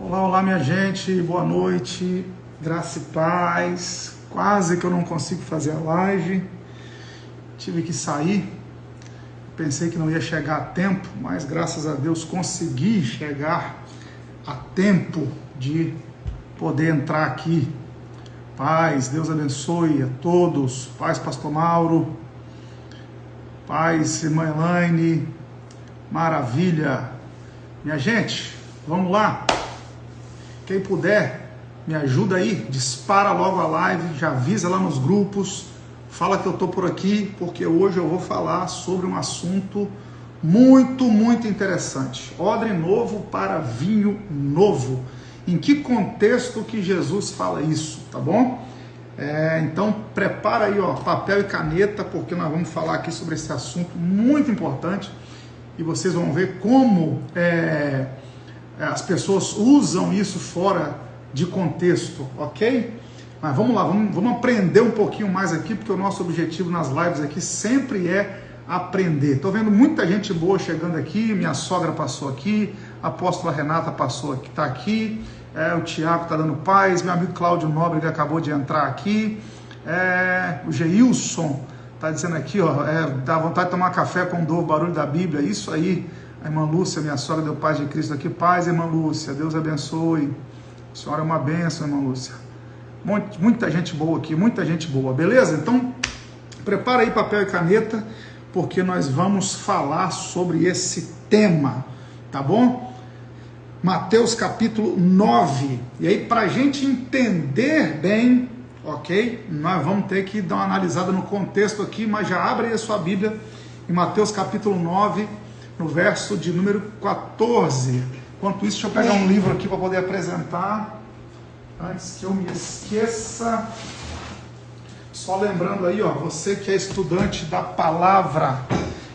Olá, olá minha gente, boa noite, graça e paz. Quase que eu não consigo fazer a live, tive que sair, pensei que não ia chegar a tempo, mas graças a Deus consegui chegar a tempo de poder entrar aqui. Paz, Deus abençoe a todos, paz Pastor Mauro, paz irmã Elaine, maravilha. Minha gente, vamos lá. Quem puder, me ajuda aí, dispara logo a live, já avisa lá nos grupos, fala que eu estou por aqui, porque hoje eu vou falar sobre um assunto muito interessante. Odre novo para vinho novo. Em que contexto que Jesus fala isso, tá bom? Então prepara aí, ó, papel e caneta, porque nós vamos falar aqui sobre esse assunto muito importante e vocês vão ver como as pessoas usam isso fora de contexto, ok? Mas vamos lá, vamos aprender um pouquinho mais aqui, porque o nosso objetivo nas lives aqui sempre é aprender. Estou vendo muita gente boa chegando aqui, minha sogra passou aqui, a apóstola Renata passou aqui, está aqui, o Tiago está dando paz, meu amigo Cláudio Nobre que acabou de entrar aqui, o Geilson está dizendo aqui, ó, dá vontade de tomar café com o barulho da Bíblia, isso aí. A irmã Lúcia, minha sogra, deu paz de Cristo aqui. Paz, irmã Lúcia, Deus abençoe. A senhora é uma bênção, irmã Lúcia. Muita gente boa aqui, muita gente boa, beleza? Então, prepara aí papel e caneta, porque nós vamos falar sobre esse tema, tá bom? Mateus capítulo 9. E aí, para a gente entender bem, ok? Nós vamos ter que dar uma analisada no contexto aqui, mas já abre aí a sua Bíblia em Mateus capítulo 9, no verso de número 14. Enquanto isso, deixa eu pegar um livro aqui para poder apresentar, antes que eu me esqueça. Só lembrando aí, ó, você que é estudante da palavra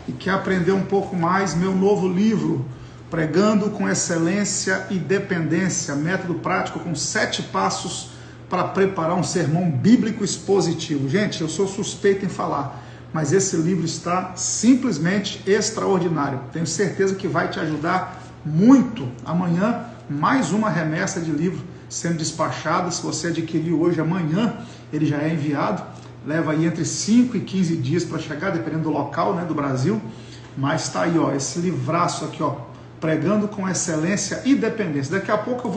e quer aprender um pouco mais, meu novo livro, Pregando com Excelência e Dependência, método prático com 7 passos para preparar um sermão bíblico expositivo. Gente, eu sou suspeito em falar, mas esse livro está simplesmente extraordinário. Tenho certeza que vai te ajudar muito. Amanhã, mais uma remessa de livro sendo despachada. Se você adquirir hoje, amanhã ele já é enviado. Leva aí entre 5 e 15 dias para chegar, dependendo do local, né, do Brasil. Mas está aí, ó, esse livraço aqui, ó, Pregando com Excelência e Dependência. Daqui a pouco eu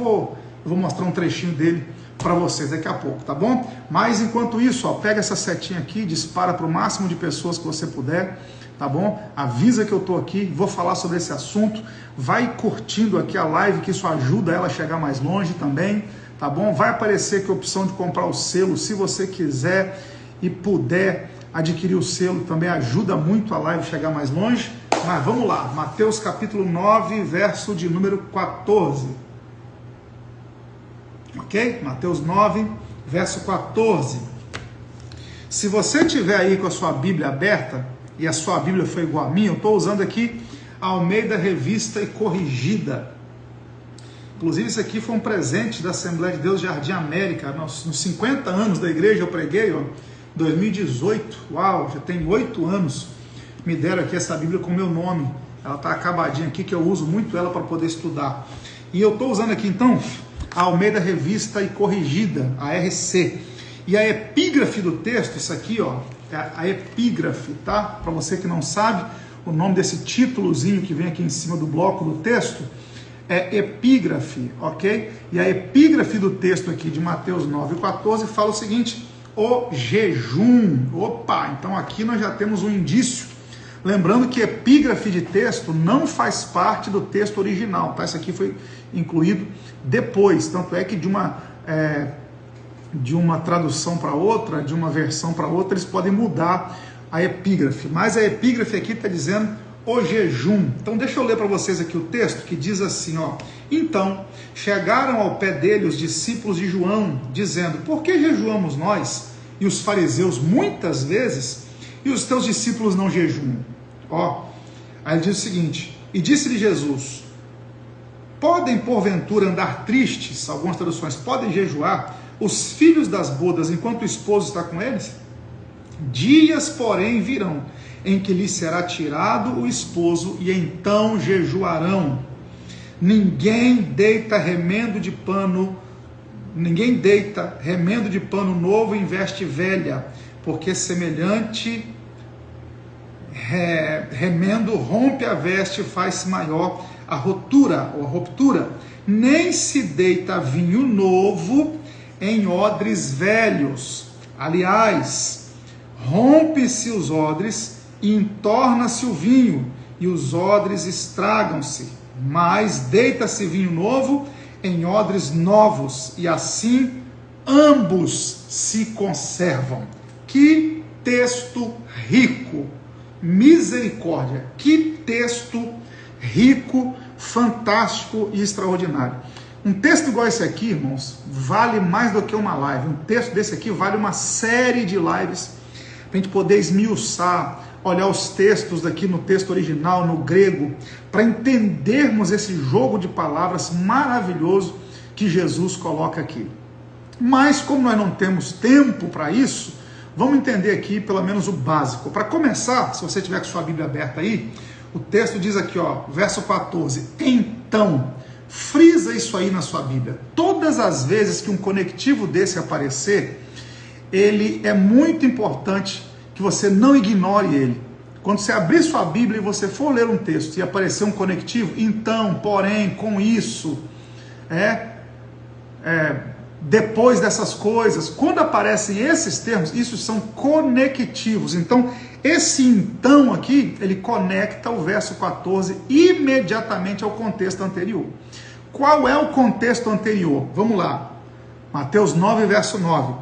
vou mostrar um trechinho dele para vocês daqui a pouco, tá bom? Mas enquanto isso, ó, pega essa setinha aqui, dispara para o máximo de pessoas que você puder, tá bom? Avisa que eu tô aqui, vou falar sobre esse assunto, vai curtindo aqui a live, que isso ajuda ela a chegar mais longe também, tá bom? Vai aparecer aqui a opção de comprar o selo, se você quiser e puder adquirir o selo, também ajuda muito a live a chegar mais longe. Mas vamos lá, Mateus capítulo 9, verso de número 14. Ok? Mateus 9, verso 14. Se você tiver aí com a sua Bíblia aberta, e a sua Bíblia foi igual a minha, eu estou usando aqui a Almeida Revista e Corrigida. Inclusive isso aqui foi um presente da Assembleia de Deus Jardim América, nos 50 anos da igreja eu preguei, ó, 2018, uau, já tem 8 anos, me deram aqui essa Bíblia com o meu nome, ela está acabadinha aqui, que eu uso muito ela para poder estudar. E eu estou usando aqui então a Almeida Revista e Corrigida, a RC. E a epígrafe do texto, isso aqui, ó, é a epígrafe, tá? Para você que não sabe, o nome desse títulozinho que vem aqui em cima do bloco do texto é epígrafe, ok? E a epígrafe do texto aqui de Mateus 9,14 fala o seguinte: o jejum. Opa, então aqui nós já temos um indício. Lembrando que epígrafe de texto não faz parte do texto original, tá? Isso aqui foi incluído depois, tanto é que de uma tradução para outra, de uma versão para outra, eles podem mudar a epígrafe, mas a epígrafe aqui está dizendo o jejum. Então deixa eu ler para vocês aqui o texto, que diz assim, ó: então chegaram ao pé dele os discípulos de João, dizendo: por que jejuamos nós e os fariseus muitas vezes, e os teus discípulos não jejuam? Ó, aí ele diz o seguinte: e disse-lhe Jesus: podem porventura andar tristes, algumas traduções, podem jejuar os filhos das bodas enquanto o esposo está com eles? Dias, porém, virão em que lhes será tirado o esposo, e então jejuarão. Ninguém deita remendo de pano novo em veste velha, porque semelhante remendo rompe a veste e faz-se maior a ruptura. Nem se deita vinho novo em odres velhos. Aliás, rompe-se os odres e entorna-se o vinho, e os odres estragam-se. Mas deita-se vinho novo em odres novos, e assim ambos se conservam. Que texto rico! Misericórdia! Que texto rico, fantástico e extraordinário. Um texto igual esse aqui, irmãos, vale mais do que uma live. Um texto desse aqui vale uma série de lives para a gente poder esmiuçar, olhar os textos aqui no texto original, no grego, para entendermos esse jogo de palavras maravilhoso que Jesus coloca aqui. Mas como nós não temos tempo para isso, vamos entender aqui pelo menos o básico. Para começar, se você tiver com sua Bíblia aberta aí, o texto diz aqui, ó, verso 14, então, frisa isso aí na sua Bíblia. Todas as vezes que um conectivo desse aparecer, ele é muito importante que você não ignore ele. Quando você abrir sua Bíblia e você for ler um texto e aparecer um conectivo, então, porém, com isso, depois dessas coisas, quando aparecem esses termos, isso são conectivos. Então, esse então aqui, ele conecta o verso 14 imediatamente ao contexto anterior. Qual é o contexto anterior? Vamos lá. Mateus 9, verso 9.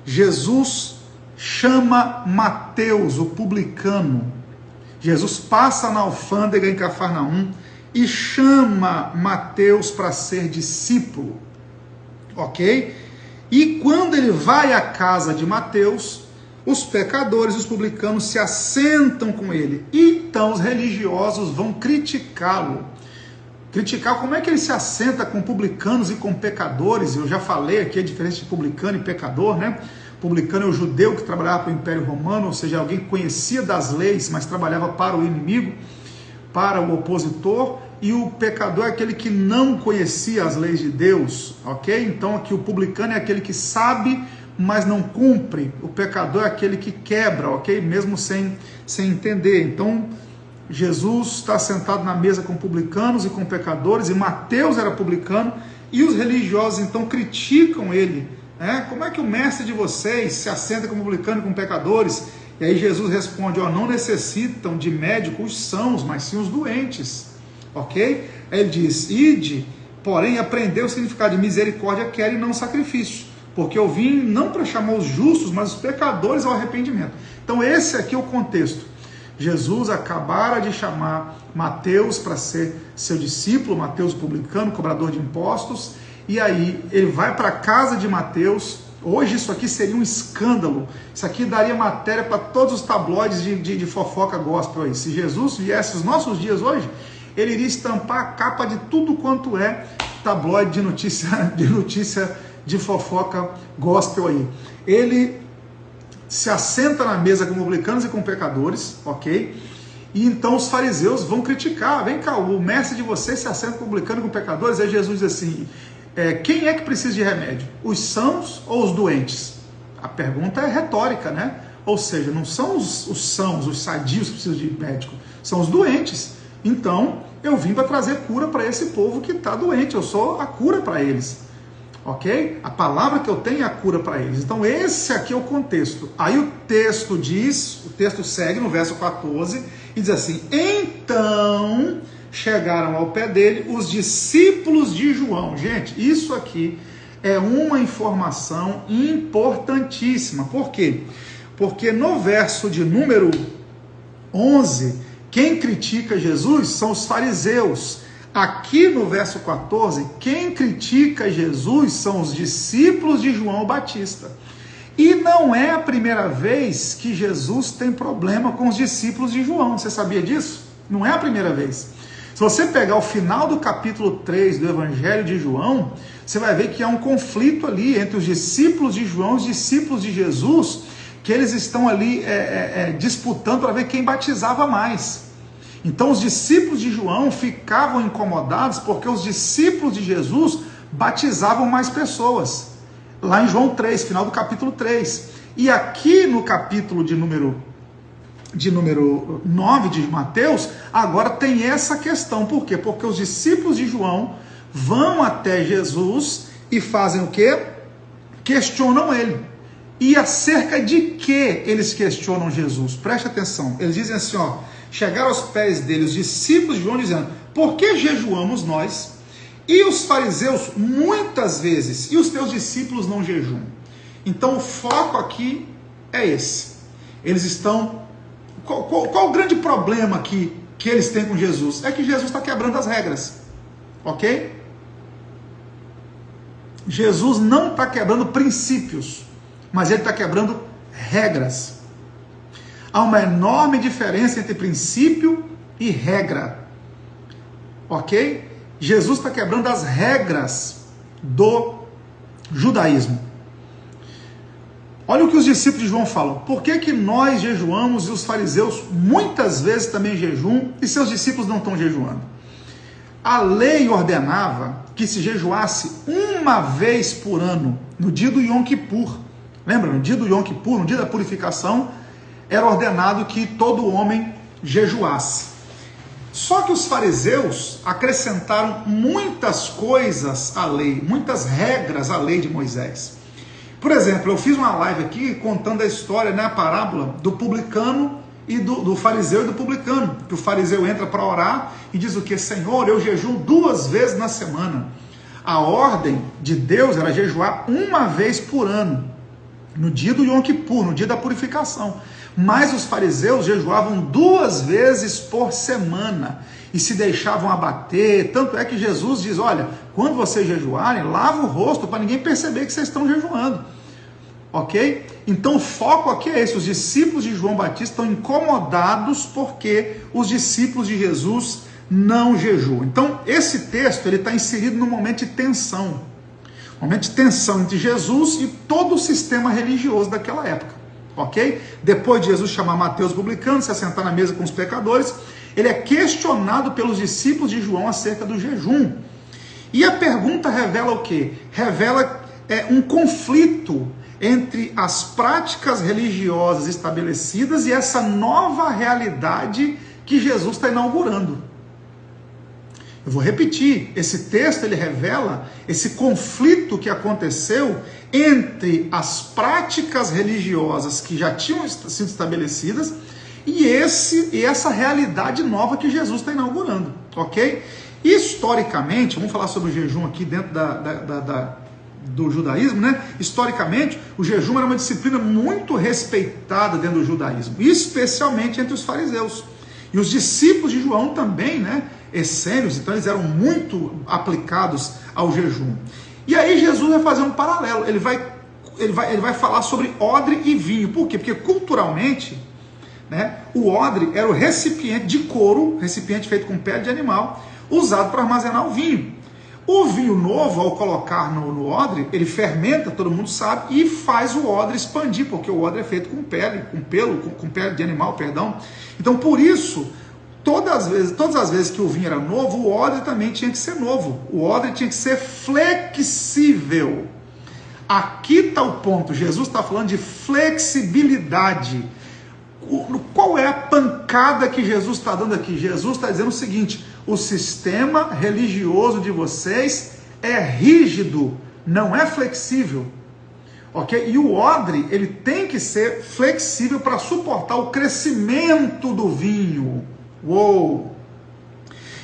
Jesus chama Mateus, o publicano. Jesus passa na alfândega em Cafarnaum e chama Mateus para ser discípulo. Ok? E quando ele vai à casa de Mateus, os pecadores e os publicanos se assentam com ele. Então os religiosos vão criticá-lo. Criticar como é que ele se assenta com publicanos e com pecadores. Eu já falei aqui a diferença de publicano e pecador, né? Publicano é o judeu que trabalhava para o Império Romano, ou seja, alguém que conhecia das leis, mas trabalhava para o inimigo, para o opositor. E o pecador é aquele que não conhecia as leis de Deus, ok? Então aqui o publicano é aquele que sabe, mas não cumpre. O pecador é aquele que quebra, ok? Mesmo sem entender. Então Jesus está sentado na mesa com publicanos e com pecadores, e Mateus era publicano, e os religiosos então criticam ele. Como é que o mestre de vocês se assenta com publicano e com pecadores? E aí Jesus responde, não necessitam de médicos sãos, mas sim os doentes. Ok? Aí ele diz, ide, porém aprendeu o significado de misericórdia quer e não sacrifício, porque eu vim não para chamar os justos, mas os pecadores ao arrependimento. Então esse aqui é o contexto. Jesus acabara de chamar Mateus para ser seu discípulo, Mateus publicano, cobrador de impostos, e aí ele vai para a casa de Mateus. Hoje isso aqui seria um escândalo, isso aqui daria matéria para todos os tabloides de fofoca gospel aí. Se Jesus viesse nos nossos dias hoje, ele iria estampar a capa de tudo quanto é tabloide de notícia de fofoca gospel aí. Ele se assenta na mesa com publicanos e com pecadores, ok? E então os fariseus vão criticar, vem cá, o mestre de vocês se assenta com publicanos e com pecadores. Aí Jesus diz assim, quem é que precisa de remédio? Os sãos ou os doentes? A pergunta é retórica, né? Ou seja, não são os sãos, os sadios que precisam de médico, são os doentes. Então, eu vim para trazer cura para esse povo que está doente, eu sou a cura para eles, ok? A palavra que eu tenho é a cura para eles. Então, esse aqui é o contexto. Aí o texto segue no verso 14 e diz assim, então chegaram ao pé dele os discípulos de João. Gente, isso aqui é uma informação importantíssima. Por quê? Porque no verso de número 11... quem critica Jesus são os fariseus. Aqui no verso 14, quem critica Jesus são os discípulos de João Batista. E não é a primeira vez que Jesus tem problema com os discípulos de João. Você sabia disso? Não é a primeira vez. Se você pegar o final do capítulo 3 do Evangelho de João, você vai ver que há um conflito ali entre os discípulos de João e os discípulos de Jesus, que eles estão ali disputando para ver quem batizava mais. Então os discípulos de João ficavam incomodados porque os discípulos de Jesus batizavam mais pessoas. Lá em João 3, final do capítulo 3. E aqui no capítulo de número 9 de Mateus, agora tem essa questão. Por quê? Porque os discípulos de João vão até Jesus e fazem o quê? Questionam ele. E acerca de que eles questionam Jesus? Preste atenção. Eles dizem assim, ó, chegaram aos pés dele os discípulos de João dizendo: por que jejuamos nós e os fariseus muitas vezes e os teus discípulos não jejuam? Então o foco aqui é esse. Eles estão... Qual o grande problema que eles têm com Jesus? É que Jesus está quebrando as regras. Ok? Jesus não está quebrando princípios, mas ele está quebrando regras. Há uma enorme diferença entre princípio e regra. Ok? Jesus está quebrando as regras do judaísmo. Olha o que os discípulos de João falam. Por que nós jejuamos e os fariseus muitas vezes também jejuam e seus discípulos não estão jejuando? A lei ordenava que se jejuasse uma vez por ano, no dia do Yom Kippur. Lembra? No dia do Yom Kippur, no dia da purificação, era ordenado que todo homem jejuasse. Só que os fariseus acrescentaram muitas coisas à lei, muitas regras à lei de Moisés. Por exemplo, eu fiz uma live aqui contando a história, né, a parábola do publicano e do fariseu e do publicano. Que o fariseu entra para orar e diz o que? Senhor, eu jejuo 2 vezes na semana. A ordem de Deus era jejuar uma vez por ano, no dia do Yom Kippur, no dia da purificação. Mas os fariseus jejuavam 2 vezes por semana e se deixavam abater. Tanto é que Jesus diz: olha, quando vocês jejuarem, lava o rosto para ninguém perceber que vocês estão jejuando. Ok? Então o foco aqui é esse. Os discípulos de João Batista estão incomodados porque os discípulos de Jesus não jejuam. Então esse texto ele está inserido num momento de tensão. Um momento de tensão entre Jesus e todo o sistema religioso daquela época. Ok? Depois de Jesus chamar Mateus publicano, se assentar na mesa com os pecadores, ele é questionado pelos discípulos de João acerca do jejum. E a pergunta revela o quê? Revela um conflito entre as práticas religiosas estabelecidas e essa nova realidade que Jesus está inaugurando. Eu vou repetir, esse texto ele revela esse conflito que aconteceu entre as práticas religiosas que já tinham sido estabelecidas e essa realidade nova que Jesus está inaugurando, ok? Historicamente, vamos falar sobre o jejum aqui dentro do judaísmo, né? Historicamente, o jejum era uma disciplina muito respeitada dentro do judaísmo, especialmente entre os fariseus. E os discípulos de João também, né? Essênios, então eles eram muito aplicados ao jejum. E aí Jesus vai fazer um paralelo, ele vai falar sobre odre e vinho. Por quê? Porque culturalmente, né, o odre era o recipiente de couro, recipiente feito com pele de animal, usado para armazenar o vinho. O vinho novo, ao colocar no odre, ele fermenta, todo mundo sabe, e faz o odre expandir, porque o odre é feito com pele, com pele de animal, perdão. Então, por isso, todas as vezes que o vinho era novo, o odre também tinha que ser novo. O odre tinha que ser flexível. Aqui está o ponto. Jesus está falando de flexibilidade. Qual é a pancada que Jesus está dando aqui? Jesus está dizendo o seguinte: o sistema religioso de vocês é rígido, não é flexível. Ok? E o odre, ele tem que ser flexível para suportar o crescimento do vinho. Uou!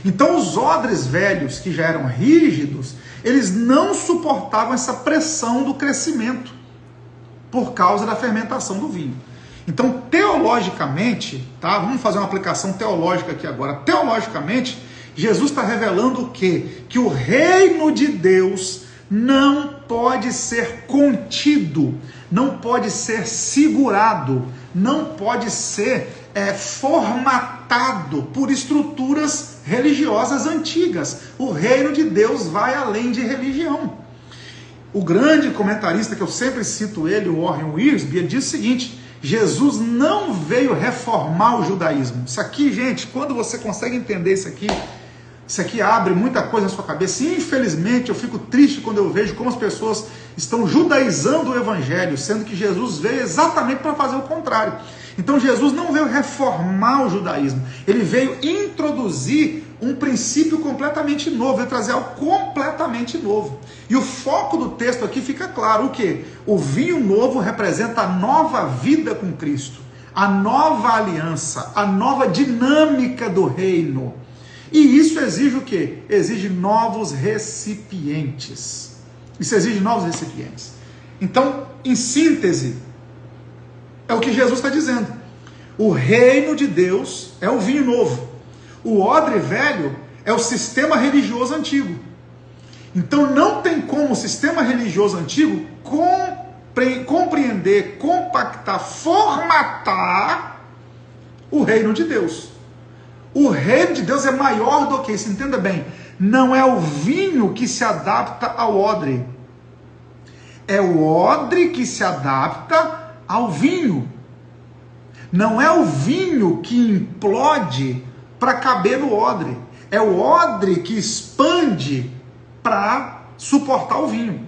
Então os odres velhos, que já eram rígidos, eles não suportavam essa pressão do crescimento por causa da fermentação do vinho. Então, teologicamente, tá? Vamos fazer uma aplicação teológica aqui agora. Teologicamente, Jesus está revelando o quê? Que o reino de Deus não pode ser contido, não pode ser segurado, não pode ser formatado por estruturas religiosas antigas. O reino de Deus vai além de religião. O grande comentarista, que eu sempre cito ele, o Warren Wiersbe, ele diz o seguinte, Jesus não veio reformar o judaísmo. Isso aqui, gente, quando você consegue entender isso aqui abre muita coisa na sua cabeça. E, infelizmente, eu fico triste quando eu vejo como as pessoas estão judaizando o evangelho, sendo que Jesus veio exatamente para fazer o contrário. Então Jesus não veio reformar o judaísmo, ele veio introduzir um princípio completamente novo, veio trazer algo completamente novo. E o foco do texto aqui fica claro, o quê? O vinho novo representa a nova vida com Cristo, a nova aliança, a nova dinâmica do reino. E isso exige o quê? Exige novos recipientes. Isso exige novos recipientes. Então, em síntese, é o que Jesus está dizendo. O reino de Deus é o vinho novo. O odre velho é o sistema religioso antigo. Então não tem como o sistema religioso antigo compreender, compactar, formatar o reino de Deus. O reino de Deus é maior do que isso, entenda bem. Não é o vinho que se adapta ao odre. É o odre que se adapta ao vinho. Não é o vinho que implode para caber no odre. É o odre que expande para suportar o vinho.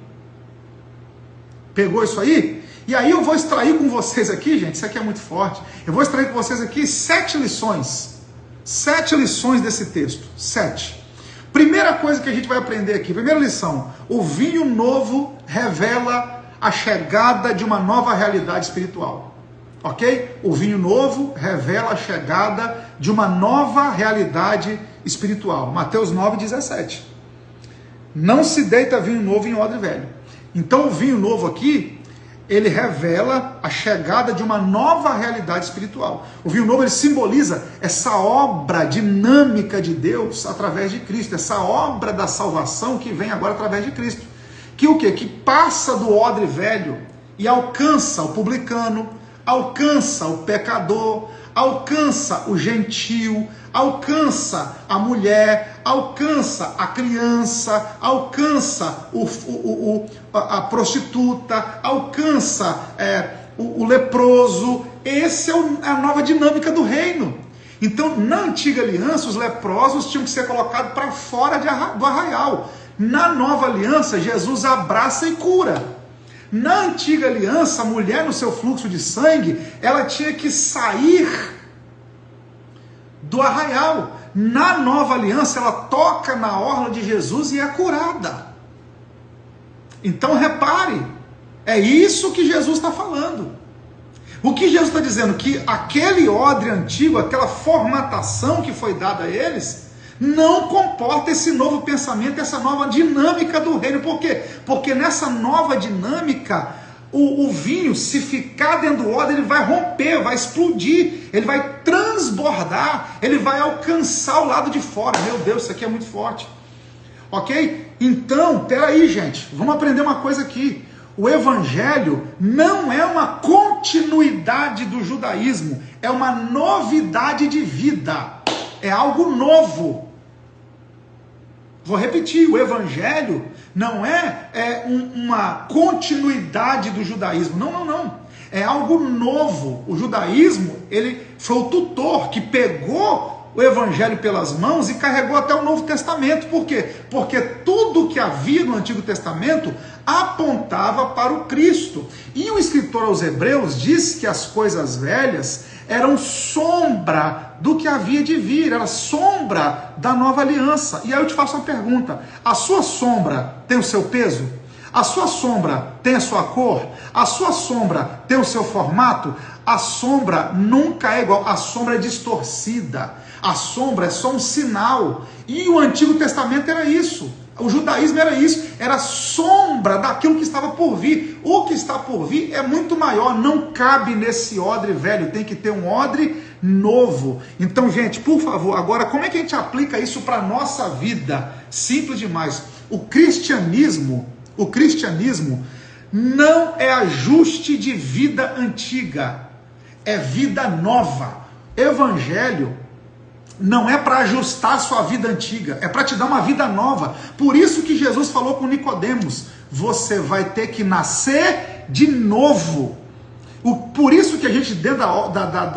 Pegou isso aí? E aí eu vou extrair com vocês aqui, gente, isso aqui é muito forte. Eu vou extrair com vocês aqui 7 lições. 7 lições desse texto. 7. Primeira coisa que a gente vai aprender aqui, primeira lição: o vinho novo revela a chegada de uma nova realidade espiritual. Ok? O vinho novo revela a chegada de uma nova realidade espiritual. Mateus 9,17. Não se deita vinho novo em odre velho. Então o vinho novo aqui, ele revela a chegada de uma nova realidade espiritual. O vinho novo, ele simboliza essa obra dinâmica de Deus através de Cristo, essa obra da salvação que vem agora através de Cristo. Que o quê? Que passa do odre velho e alcança o publicano, alcança o pecador, alcança o gentio, alcança a mulher, alcança a criança, alcança a prostituta, alcança o leproso. Essa é a nova dinâmica do reino. Então, na antiga aliança, os leprosos tinham que ser colocados para fora do arraial. Na nova aliança, Jesus abraça e cura. Na antiga aliança, a mulher no seu fluxo de sangue, ela tinha que sair do arraial. Na nova aliança, ela toca na orla de Jesus e é curada. Então repare, é isso que Jesus está falando. O que Jesus está dizendo? Que aquele odre antigo, aquela formatação que foi dada a eles, não comporta esse novo pensamento, essa nova dinâmica do reino. Por quê? Porque nessa nova dinâmica, o vinho, se ficar dentro do odre, ele vai romper, vai explodir, ele vai transbordar, ele vai alcançar o lado de fora. Meu Deus, isso aqui é muito forte. Ok? Então, peraí, gente, vamos aprender uma coisa aqui. O evangelho não é uma continuidade do judaísmo, é uma novidade de vida, é algo novo. Vou repetir, o evangelho não é uma continuidade do judaísmo, não, é algo novo. O judaísmo, ele foi o tutor que pegou o evangelho pelas mãos e carregou até o Novo Testamento. Por quê? Porque tudo que havia no Antigo Testamento apontava para o Cristo. E o escritor aos Hebreus diz que as coisas velhas eram sombra do que havia de vir, era sombra da nova aliança. E aí eu te faço uma pergunta: a sua sombra tem o seu peso? A sua sombra tem a sua cor? A sua sombra tem o seu formato? A sombra nunca é igual, a sombra é distorcida, a sombra é só um sinal. E o Antigo Testamento era isso, o judaísmo era isso, era sombra daquilo que estava por vir. O que está por vir é muito maior, não cabe nesse odre velho, tem que ter um odre novo. Então, gente, por favor, agora como é que a gente aplica isso para a nossa vida? Simples demais. O cristianismo não é ajuste de vida antiga, é vida nova. Evangelho não é para ajustar a sua vida antiga, é para te dar uma vida nova. Por isso que Jesus falou com Nicodemos: você vai ter que nascer de novo. Por isso que a gente, dentro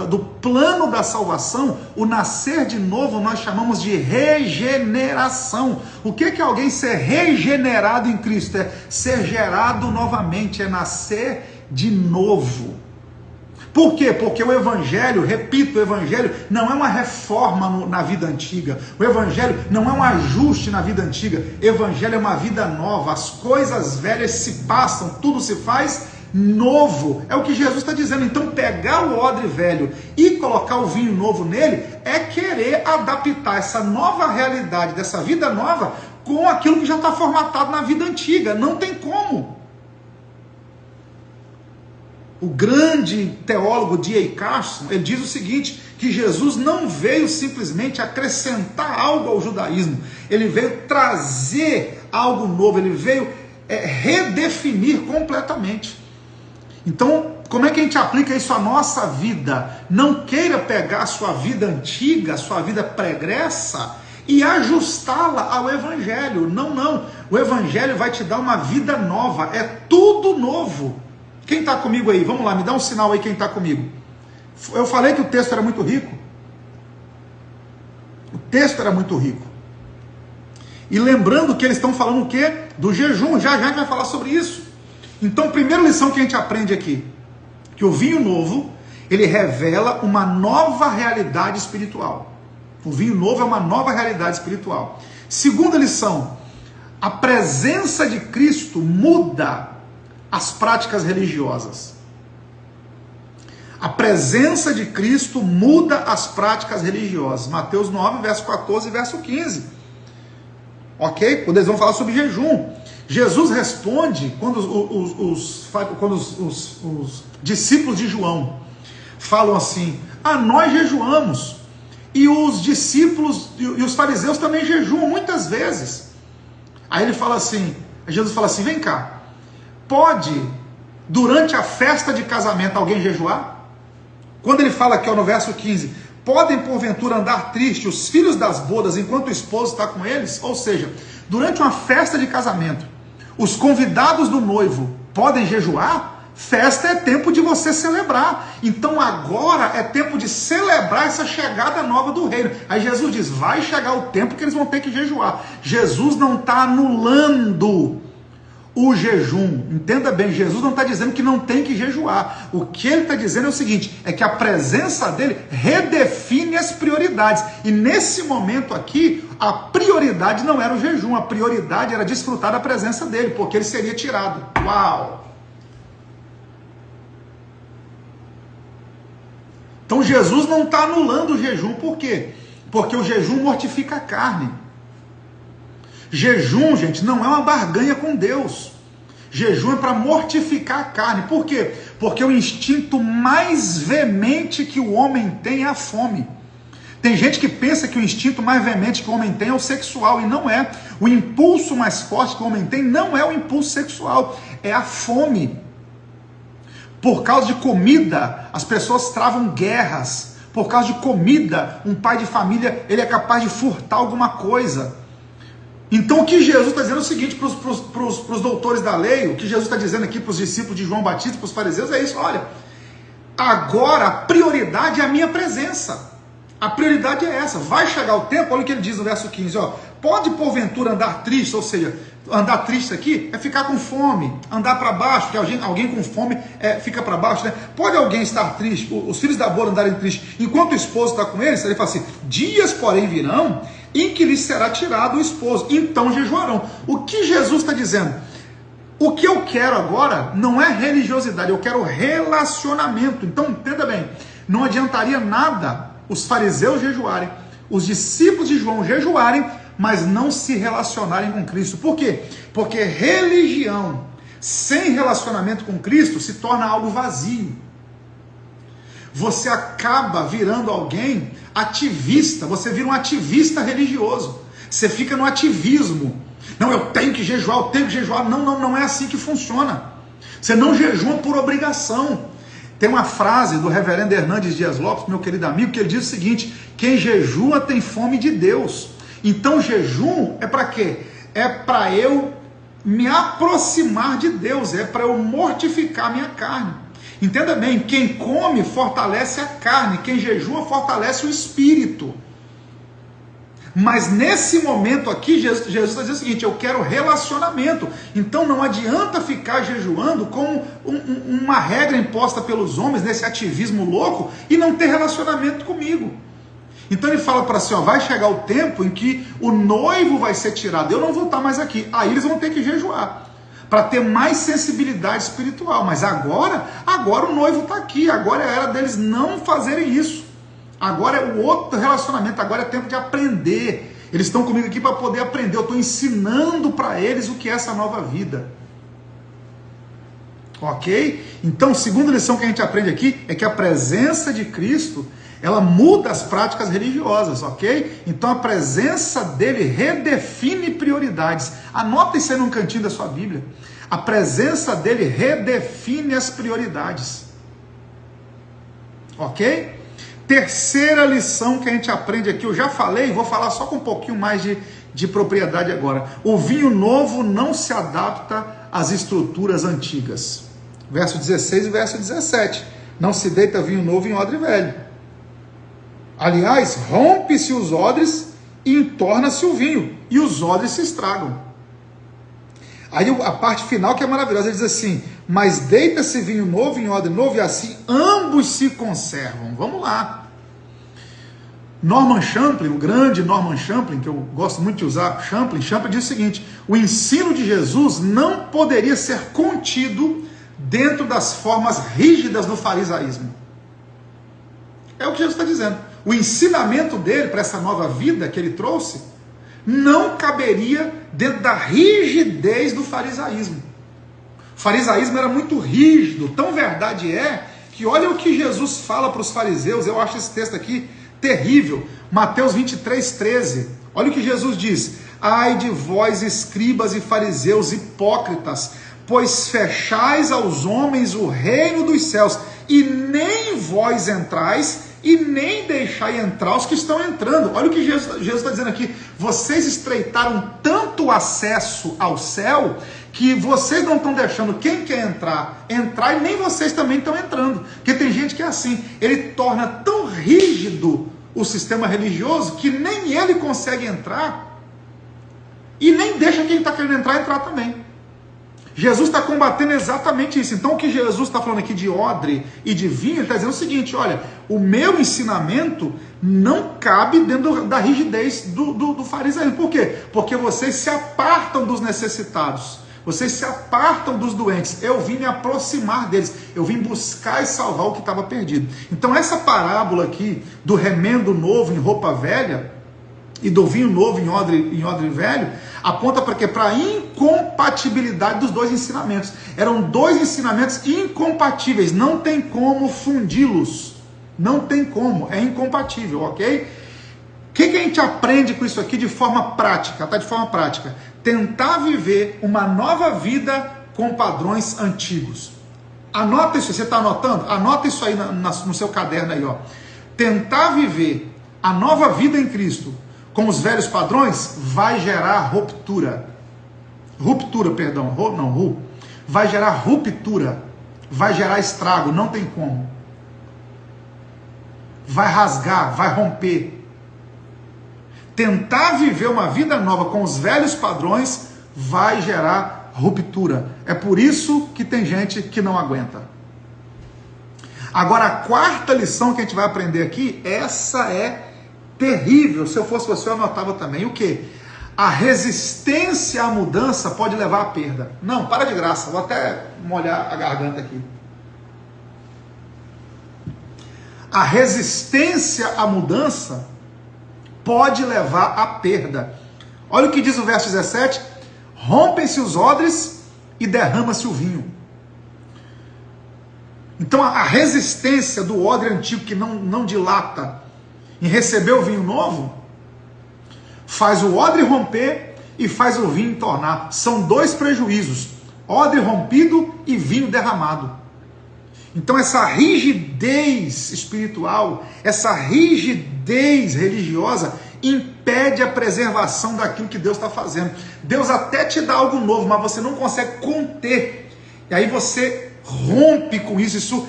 do plano da salvação, o nascer de novo nós chamamos de regeneração. O que é alguém ser regenerado em Cristo? É ser gerado novamente, é nascer de novo. Por quê? Porque o Evangelho, repito, o Evangelho não é uma reforma na vida antiga. O Evangelho não é um ajuste na vida antiga. O Evangelho é uma vida nova. As coisas velhas se passam, tudo se faz novo. É o que Jesus está dizendo. Então pegar o odre velho e colocar o vinho novo nele é querer adaptar essa nova realidade, dessa vida nova, com aquilo que já está formatado na vida antiga. Não tem como. O grande teólogo D.A. Carson, ele diz o seguinte, que Jesus não veio simplesmente acrescentar algo ao judaísmo, ele veio trazer algo novo, ele veio redefinir completamente. Então, como é que a gente aplica isso à nossa vida? Não queira pegar a sua vida antiga, a sua vida pregressa, e ajustá-la ao Evangelho. Não, não. O Evangelho vai te dar uma vida nova, é tudo novo. Quem está comigo aí? Vamos lá, me dá um sinal aí quem está comigo. Eu falei que o texto era muito rico. O texto era muito rico. E lembrando que eles estão falando o quê? Do jejum. Já a gente vai falar sobre isso. Então, primeira lição que a gente aprende aqui, que o vinho novo, ele revela uma nova realidade espiritual. O vinho novo é uma nova realidade espiritual. Segunda lição, a presença de Cristo muda as práticas religiosas. A presença de Cristo muda as práticas religiosas. Mateus 9, verso 14 e verso 15. Ok? Quando eles vão falar sobre jejum. Jesus responde quando os discípulos de João falam assim: nós jejuamos. E os discípulos e os fariseus também jejuam muitas vezes. Aí ele fala assim, Jesus fala assim: vem cá, pode durante a festa de casamento alguém jejuar? Quando ele fala aqui no verso 15, podem porventura andar tristes os filhos das bodas enquanto o esposo está com eles? Ou seja, durante uma festa de casamento, os convidados do noivo podem jejuar? Festa é tempo de você celebrar. Então agora é tempo de celebrar essa chegada nova do reino. Aí Jesus diz, vai chegar o tempo que eles vão ter que jejuar. Jesus não está anulando o jejum. Entenda bem, Jesus não está dizendo que não tem que jejuar. O que ele está dizendo é o seguinte, é que a presença dele redefine as prioridades. E nesse momento aqui, a prioridade não era o jejum, a prioridade era desfrutar da presença dele, porque ele seria tirado. Uau! Então Jesus não está anulando o jejum, por quê? Porque o jejum mortifica a carne. Jejum, gente, não é uma barganha com Deus. Jejum é para mortificar a carne. Por quê? Porque o instinto mais veemente que o homem tem é a fome. Tem gente que pensa que o instinto mais veemente que o homem tem é o sexual, e não é. O impulso mais forte que o homem tem não é o impulso sexual, é a fome. Por causa de comida, as pessoas travam guerras. Por causa de comida, um pai de família ele é capaz de furtar alguma coisa. Então o que Jesus está dizendo é o seguinte para os doutores da lei, o que Jesus está dizendo aqui para os discípulos de João Batista, para os fariseus, é isso: olha, agora a prioridade é a minha presença. A prioridade é essa. Vai chegar o tempo, olha o que ele diz no verso 15, ó, pode porventura andar triste, ou seja, andar triste aqui é ficar com fome, andar para baixo, porque alguém com fome fica para baixo, né? Pode alguém estar triste, os filhos da boa andarem tristes, enquanto o esposo está com eles? Ele fala assim, dias porém virão, em que lhes será tirado o esposo, então jejuarão. O que Jesus está dizendo? O que eu quero agora não é religiosidade, eu quero relacionamento. Então entenda bem, não adiantaria nada os fariseus jejuarem, os discípulos de João jejuarem, mas não se relacionarem com Cristo. Por quê? Porque religião sem relacionamento com Cristo se torna algo vazio. Você acaba virando alguém ativista, você vira um ativista religioso. Você fica no ativismo. Não, eu tenho que jejuar, eu tenho que jejuar. Não é assim que funciona. Você não jejua por obrigação. Tem uma frase do reverendo Hernandes Dias Lopes, meu querido amigo, que ele diz o seguinte: quem jejua tem fome de Deus. Então jejum é para quê? É para eu me aproximar de Deus, é para eu mortificar minha carne. Entenda bem, quem come fortalece a carne, quem jejua fortalece o espírito. Mas nesse momento aqui, Jesus está dizendo o seguinte: eu quero relacionamento. Então não adianta ficar jejuando com uma regra imposta pelos homens, nesse ativismo louco, e não ter relacionamento comigo. Então ele fala para assim, ó, vai chegar o tempo em que o noivo vai ser tirado, eu não vou estar mais aqui. Aí eles vão ter que jejuar, para ter mais sensibilidade espiritual. Mas agora o noivo está aqui, agora é a era deles não fazerem isso. Agora é o outro relacionamento, agora é tempo de aprender. Eles estão comigo aqui para poder aprender. Eu estou ensinando para eles o que é essa nova vida. Ok? Então, a segunda lição que a gente aprende aqui é que a presença de Cristo, ela muda as práticas religiosas, ok? Então a presença dele redefine prioridades. Anota isso aí num cantinho da sua Bíblia. A presença dele redefine as prioridades. Ok? Terceira lição que a gente aprende aqui, eu já falei, vou falar só com um pouquinho mais de propriedade agora. O vinho novo não se adapta às estruturas antigas. Verso 16 e verso 17. Não se deita vinho novo em odre velho. Aliás, rompe-se os odres e entorna-se o vinho, e os odres se estragam. Aí a parte final que é maravilhosa, ele diz assim: mas deita-se vinho novo em odre novo, e assim ambos se conservam. Vamos lá. Norman Champlin, o grande Norman Champlin, que eu gosto muito de usar, Champlin diz o seguinte: o ensino de Jesus não poderia ser contido dentro das formas rígidas do farisaísmo. É o que Jesus está dizendo. O ensinamento dele para essa nova vida que ele trouxe não caberia dentro da rigidez do farisaísmo. O farisaísmo era muito rígido, tão verdade é que olha o que Jesus fala para os fariseus. Eu acho esse texto aqui terrível. Mateus 23:13. Olha o que Jesus diz: ai de vós, escribas e fariseus hipócritas, pois fechais aos homens o reino dos céus, e nem vós entrais, e nem deixai entrar os que estão entrando. Olha o que Jesus está dizendo aqui: vocês estreitaram tanto o acesso ao céu, que vocês não estão deixando quem quer entrar, e nem vocês também estão entrando. Porque tem gente que é assim, ele torna tão rígido o sistema religioso, que nem ele consegue entrar, e nem deixa quem está querendo entrar também. Jesus está combatendo exatamente isso. Então o que Jesus está falando aqui de odre e de vinho, ele está dizendo o seguinte: olha, o meu ensinamento não cabe dentro da rigidez do farisaísmo. Por quê? Porque vocês se apartam dos necessitados, vocês se apartam dos doentes. Eu vim me aproximar deles, eu vim buscar e salvar o que estava perdido. Então essa parábola aqui do remendo novo em roupa velha e do vinho novo em odre velho, aponta para quê? Para a incompatibilidade dos dois ensinamentos. Eram dois ensinamentos incompatíveis, não tem como fundi-los, não tem como, é incompatível, ok? O que a gente aprende com isso aqui de forma prática? Tá? De forma prática, tentar viver uma nova vida com padrões antigos. Anota isso, você está anotando? Anota isso aí no seu caderno aí, ó. Tentar viver a nova vida em Cristo com os velhos padrões vai gerar ruptura. Vai gerar ruptura, vai gerar estrago, não tem como. Vai rasgar, vai romper. Tentar viver uma vida nova com os velhos padrões vai gerar ruptura. É por isso que tem gente que não aguenta. Agora, a quarta lição que a gente vai aprender aqui, essa é terrível. Se eu fosse você, eu anotava também. O quê? A resistência à mudança pode levar à perda. Não, para de graça. Vou até molhar a garganta aqui. A resistência à mudança pode levar à perda. Olha o que diz o verso 17. Rompem-se os odres e derrama-se o vinho. Então a resistência do odre antigo que não dilata em receber o vinho novo, faz o odre romper e faz o vinho entornar. São dois prejuízos: odre rompido e vinho derramado. Então essa rigidez espiritual, essa rigidez religiosa impede a preservação daquilo que Deus está fazendo. Deus até te dá algo novo, mas você não consegue conter. E aí você rompe com isso, isso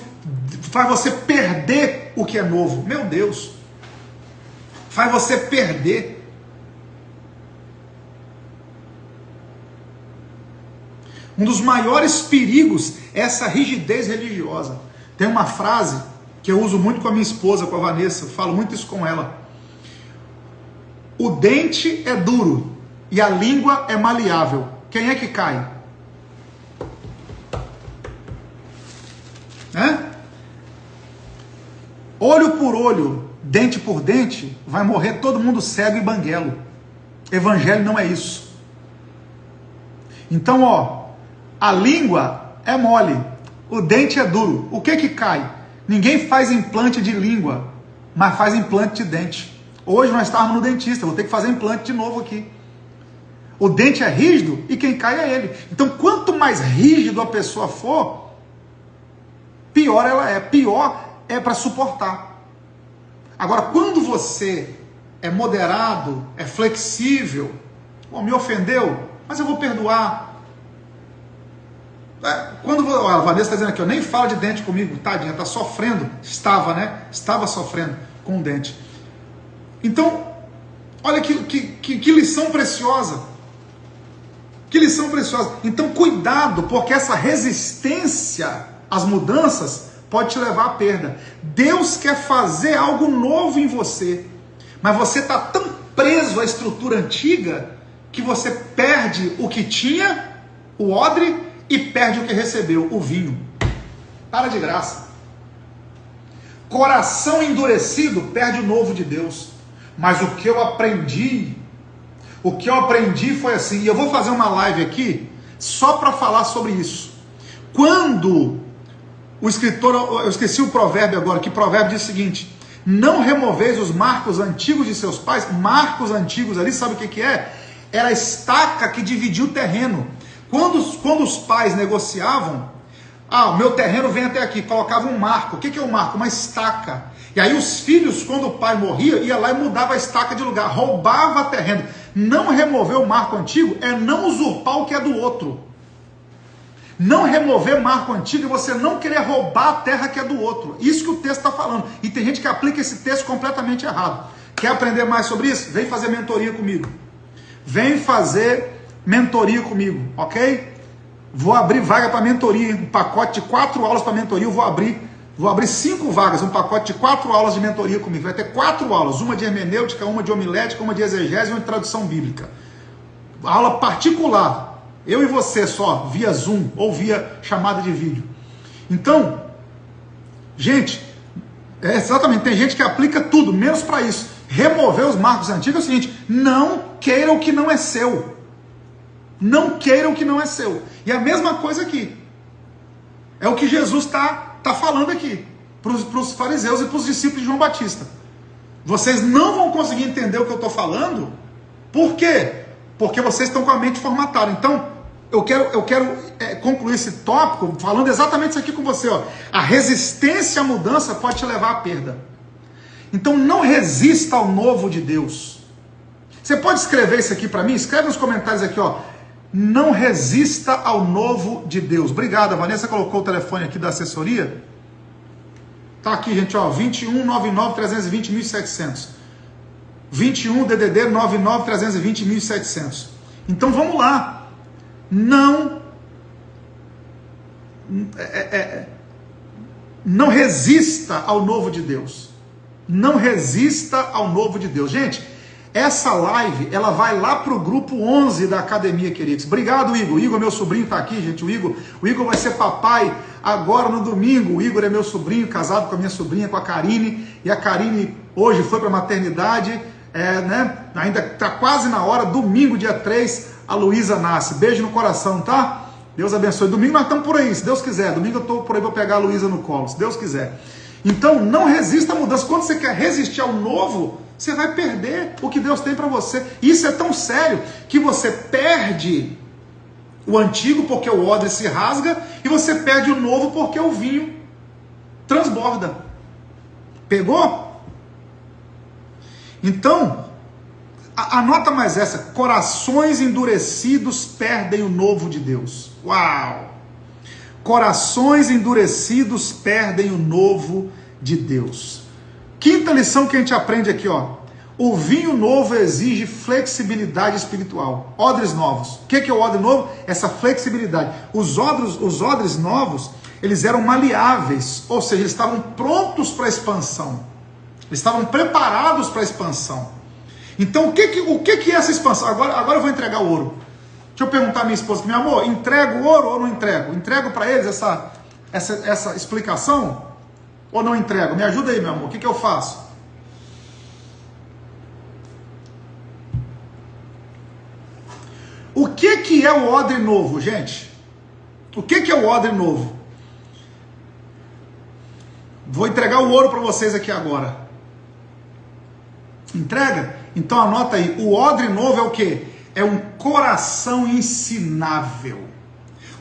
faz você perder o que é novo. Meu Deus, faz você perder. Um dos maiores perigos é essa rigidez religiosa. Tem uma frase que eu uso muito com a minha esposa, com a Vanessa, eu falo muito isso com ela. O dente é duro e a língua é maleável. Quem é que cai? Olho por olho, dente por dente, vai morrer todo mundo cego e banguelo. Evangelho não é isso. Então, a língua é mole, o dente é duro. O que cai? Ninguém faz implante de língua, mas faz implante de dente. Hoje nós estávamos no dentista, vou ter que fazer implante de novo aqui. O dente é rígido e quem cai é ele. Então, quanto mais rígido a pessoa for, pior ela é. Pior é para suportar. Agora, quando você é moderado, é flexível, me ofendeu, mas eu vou perdoar. Quando a Vanessa está dizendo aqui, nem fala de dente comigo, tadinha, está sofrendo. Estava, né? Estava sofrendo com o dente. Então, olha que lição preciosa. Que lição preciosa. Então, cuidado, porque essa resistência às mudanças pode te levar à perda. Deus quer fazer algo novo em você, mas você está tão preso à estrutura antiga que você perde o que tinha, o odre, e perde o que recebeu, o vinho. Para de graça. Coração endurecido perde o novo de Deus. Mas o que eu aprendi foi assim, e eu vou fazer uma live aqui só para falar sobre isso. Quando o escritor, eu esqueci o provérbio agora, que provérbio diz o seguinte: não removeis os marcos antigos de seus pais. Marcos antigos ali, sabe o que é? Era a estaca que dividia o terreno. Quando os pais negociavam, o meu terreno vem até aqui, colocavam um marco. O que é um marco? Uma estaca. E aí os filhos, quando o pai morria, ia lá e mudava a estaca de lugar, roubava terreno. Não remover o marco antigo é não usurpar o que é do outro. Não remover marco antigo é você não querer roubar a terra que é do outro. Isso que o texto está falando. E tem gente que aplica esse texto completamente errado. Quer aprender mais sobre isso? Vem fazer mentoria comigo. Vem fazer mentoria comigo, ok? Vou abrir vaga para mentoria, um pacote de 4 aulas para mentoria, eu vou abrir 5 vagas, um pacote de 4 aulas de mentoria comigo. Vai ter 4 aulas, uma de hermenêutica, uma de homilética, uma de exegese e uma de tradução bíblica. Aula particular, eu e você só, via Zoom ou via chamada de vídeo. Então, gente, exatamente, tem gente que aplica tudo, menos para isso. Remover os marcos antigos é o seguinte: não queira o que não é seu. Não queira o que não é seu. E a mesma coisa aqui. É o que Jesus está falando aqui para os fariseus e para os discípulos de João Batista. Vocês não vão conseguir entender o que eu estou falando. Por quê? Porque vocês estão com a mente formatada. Então, eu quero concluir esse tópico falando exatamente isso aqui com você. A resistência à mudança pode te levar à perda. Então, não resista ao novo de Deus. Você pode escrever isso aqui para mim? Escreve nos comentários aqui, não resista ao novo de Deus. Obrigado, a Vanessa colocou o telefone aqui da assessoria. Tá aqui, gente, 21 99 320 1700. 21 DDD 99 320 1700. Então vamos lá. Não resista ao novo de Deus. Não resista ao novo de Deus. Gente, essa live, ela vai lá para o grupo 11 da Academia Queridos. Obrigado, Igor. O Igor, meu sobrinho, está aqui, gente. O Igor vai ser papai agora no domingo. O Igor é meu sobrinho, casado com a minha sobrinha, com a Karine. E a Karine hoje foi para a maternidade, ainda está quase na hora. Domingo, dia 3, a Luísa nasce. Beijo no coração, tá? Deus abençoe. Domingo nós estamos por aí, se Deus quiser. Domingo eu estou por aí para pegar a Luísa no colo, se Deus quiser. Então, não resista à mudança. Quando você quer resistir ao novo, você vai perder o que Deus tem para você. Isso é tão sério que você perde o antigo porque o odre se rasga e você perde o novo porque o vinho transborda. Pegou? Então, anota mais essa: corações endurecidos perdem o novo de Deus. Uau! corações endurecidos perdem o novo de Deus. Quinta lição que a gente aprende aqui, ó. O vinho novo exige flexibilidade espiritual. Odres novos. O que é o odre novo? Essa flexibilidade. Os odres novos, eles eram maleáveis, ou seja, eles estavam prontos para a expansão. Eles estavam preparados para a expansão. Então, o que é essa expansão? Agora eu vou entregar o ouro. Deixa eu perguntar à minha esposa, meu amor, entrego o ouro ou não entrego? Entrego para eles essa explicação ou não entrego? Me ajuda aí, meu amor, o que eu faço? O que é o odre novo, gente? O que é o odre novo? Vou entregar o ouro para vocês aqui agora. Entrega? Então anota aí, o odre novo é o quê? É um coração ensinável.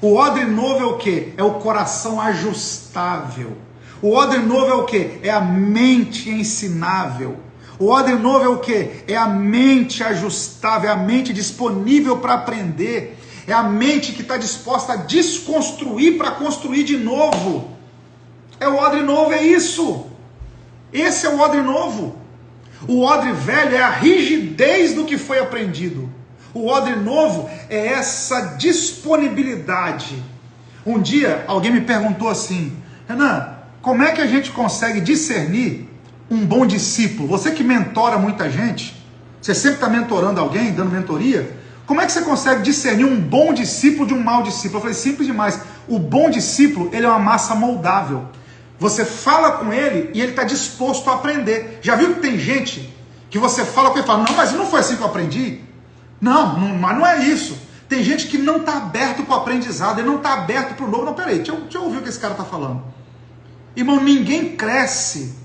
O odre novo é o quê? É o coração ajustável. O odre novo é o quê? É a mente ensinável. O odre novo é o quê? É a mente ajustável, é a mente disponível para aprender. É a mente que está disposta a desconstruir para construir de novo. É o odre novo, é isso. Esse é o odre novo. O odre velho é a rigidez do que foi aprendido. O odre novo é essa disponibilidade. Um dia alguém me perguntou assim, Renan, como é que a gente consegue discernir um bom discípulo? Você que mentora muita gente, você sempre está mentorando alguém, dando mentoria, como é que você consegue discernir um bom discípulo de um mau discípulo? Eu falei, simples demais. O bom discípulo, ele é uma massa moldável. Você fala com ele e ele está disposto a aprender. Já viu que tem gente que você fala com ele e fala, não, mas não foi assim que eu aprendi? Não, mas não é isso. Tem gente que não está aberto para o aprendizado, ele não está aberto para o novo. Não, peraí, deixa eu ouvir o que esse cara está falando. Irmão, ninguém cresce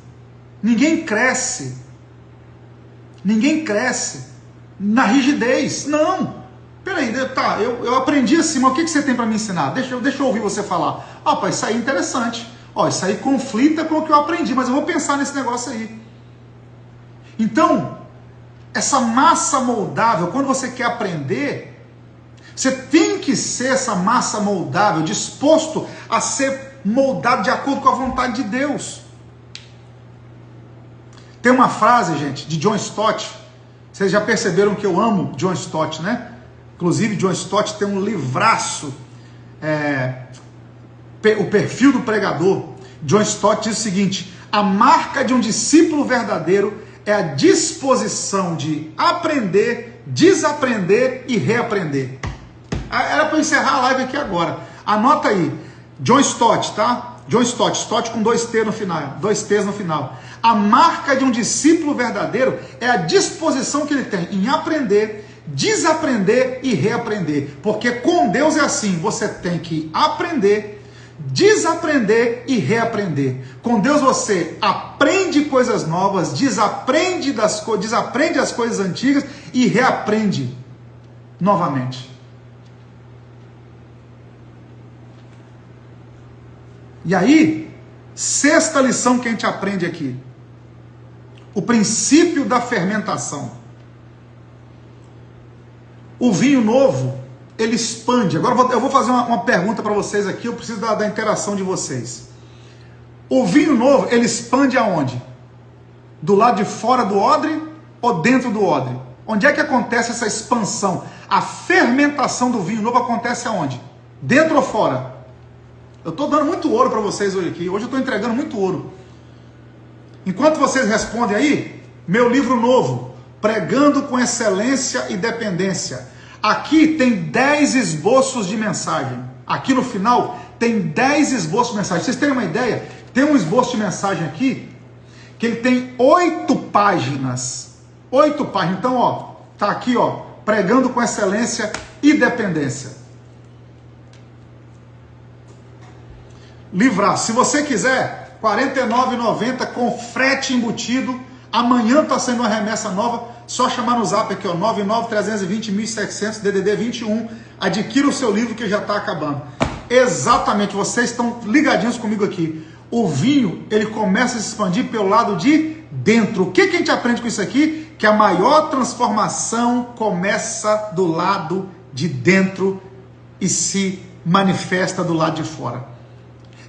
na rigidez. Não, peraí, tá, eu aprendi assim, mas o que você tem para me ensinar? Deixa eu ouvir você falar. Ah, pai, isso aí é interessante. Ó, isso aí conflita com o que eu aprendi, mas eu vou pensar nesse negócio aí. Então, essa massa moldável, quando você quer aprender, você tem que ser essa massa moldável, disposto a ser moldado de acordo com a vontade de Deus. Tem uma frase, gente, de John Stott. Vocês já perceberam que eu amo John Stott, né? Inclusive, John Stott tem um livraço, O Perfil do Pregador. John Stott diz o seguinte: a marca de um discípulo verdadeiro é a disposição de aprender, desaprender e reaprender. Era para eu encerrar a live aqui agora. Anota aí, John Stott, tá? John Stott, Stott com dois T's no final. A marca de um discípulo verdadeiro é a disposição que ele tem em aprender, desaprender e reaprender. Porque com Deus é assim, você tem que aprender, desaprender e reaprender. Com Deus você aprende coisas novas, desaprende as coisas antigas e reaprende novamente. E aí, sexta lição que a gente aprende aqui: o princípio da fermentação. O vinho novo, ele expande. Agora eu vou fazer uma pergunta para vocês aqui, eu preciso da interação de vocês. O vinho novo, ele expande aonde? Do lado de fora do odre ou dentro do odre? Onde é que acontece essa expansão? A fermentação do vinho novo acontece aonde? Dentro ou fora? Eu estou dando muito ouro para vocês hoje aqui. Hoje eu estou entregando muito ouro. Enquanto vocês respondem aí, meu livro novo, Pregando com Excelência e Dependência. Aqui tem 10 esboços de mensagem. Aqui no final tem 10 esboços de mensagem. Vocês terem uma ideia? Tem um esboço de mensagem aqui que ele tem 8 páginas. 8 páginas. Então, ó, tá aqui, ó, Pregando com Excelência e Dependência. Livraço. Se você quiser, R$ 49,90 com frete embutido. Amanhã está saindo uma remessa nova. Só chamar no zap aqui, ó, 99-320-1700, DDD 21. Adquira o seu livro que já está acabando. Exatamente, vocês estão ligadinhos comigo aqui. O vinho, ele começa a se expandir pelo lado de dentro. O que a gente aprende com isso aqui? Que a maior transformação começa do lado de dentro e se manifesta do lado de fora.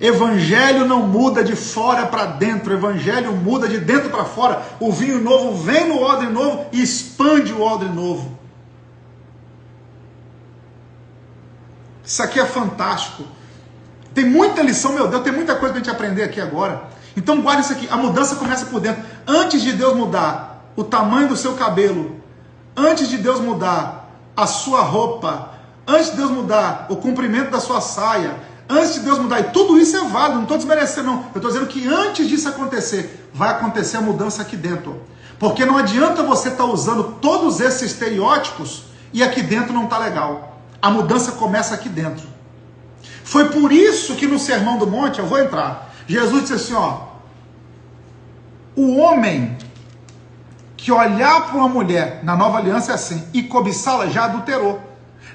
Evangelho não muda de fora para dentro, evangelho muda de dentro para fora. O vinho novo vem no odre novo e expande o odre novo. Isso aqui é fantástico. Tem muita lição, meu Deus, tem muita coisa para a gente aprender aqui agora. Então guarda isso aqui, a mudança começa por dentro. Antes de Deus mudar o tamanho do seu cabelo, antes de Deus mudar a sua roupa, antes de Deus mudar o comprimento da sua saia, antes de Deus mudar, e tudo isso é válido, não estou desmerecendo não, eu estou dizendo que antes disso acontecer, vai acontecer a mudança aqui dentro, porque não adianta você estar usando todos esses estereótipos e aqui dentro não está legal, a mudança começa aqui dentro. Foi por isso que no Sermão do Monte, eu vou entrar, Jesus disse assim, ó, o homem que olhar para uma mulher, na nova aliança é assim, e cobiçá-la, já adulterou.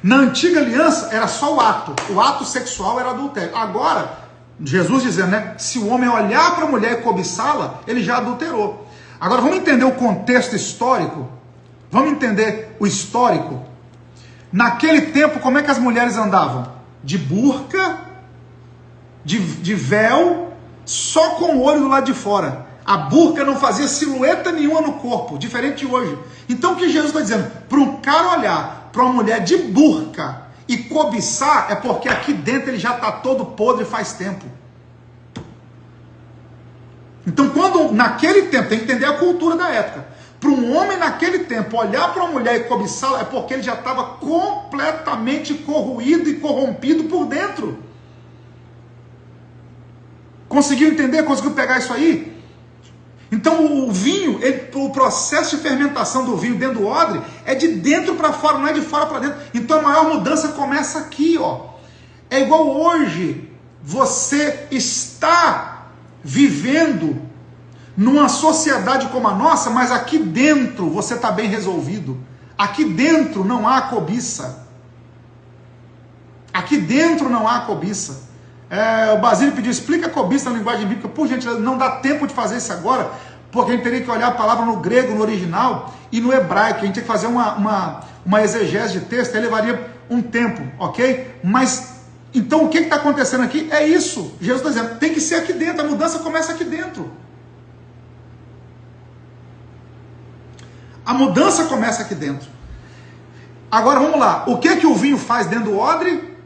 Na antiga aliança era só o ato sexual era adultério. Agora, Jesus dizendo, né, se o homem olhar para a mulher e cobiçá-la, ele já adulterou. Agora vamos entender o contexto histórico, vamos entender o histórico. Naquele tempo, como é que as mulheres andavam? De burca, de véu, só com o olho do lado de fora. A burca não fazia silhueta nenhuma no corpo, diferente de hoje. Então o que Jesus está dizendo? Para um cara olhar para uma mulher de burca e cobiçar, é porque aqui dentro ele já está todo podre faz tempo. Então quando naquele tempo, tem que entender a cultura da época, para um homem naquele tempo olhar para uma mulher e cobiçá-la, é porque ele já estava completamente corroído e corrompido por dentro. Conseguiu entender? Conseguiu pegar isso aí? Então o vinho, o processo de fermentação do vinho dentro do odre é de dentro para fora, não é de fora para dentro. Então a maior mudança começa aqui, ó. É igual hoje, você está vivendo numa sociedade como a nossa, mas aqui dentro você está bem resolvido. Aqui dentro não há cobiça. Aqui dentro não há cobiça. O Basílio pediu, explica a cobiça na linguagem bíblica, por gentileza, não dá tempo de fazer isso agora, porque a gente teria que olhar a palavra no grego, no original, e no hebraico, a gente tem que fazer uma exegese de texto, aí levaria um tempo, ok? Mas, então o que está acontecendo aqui? É isso, Jesus está dizendo, tem que ser aqui dentro, a mudança começa aqui dentro. A mudança começa aqui dentro. Agora vamos lá, o que o vinho faz dentro do odre?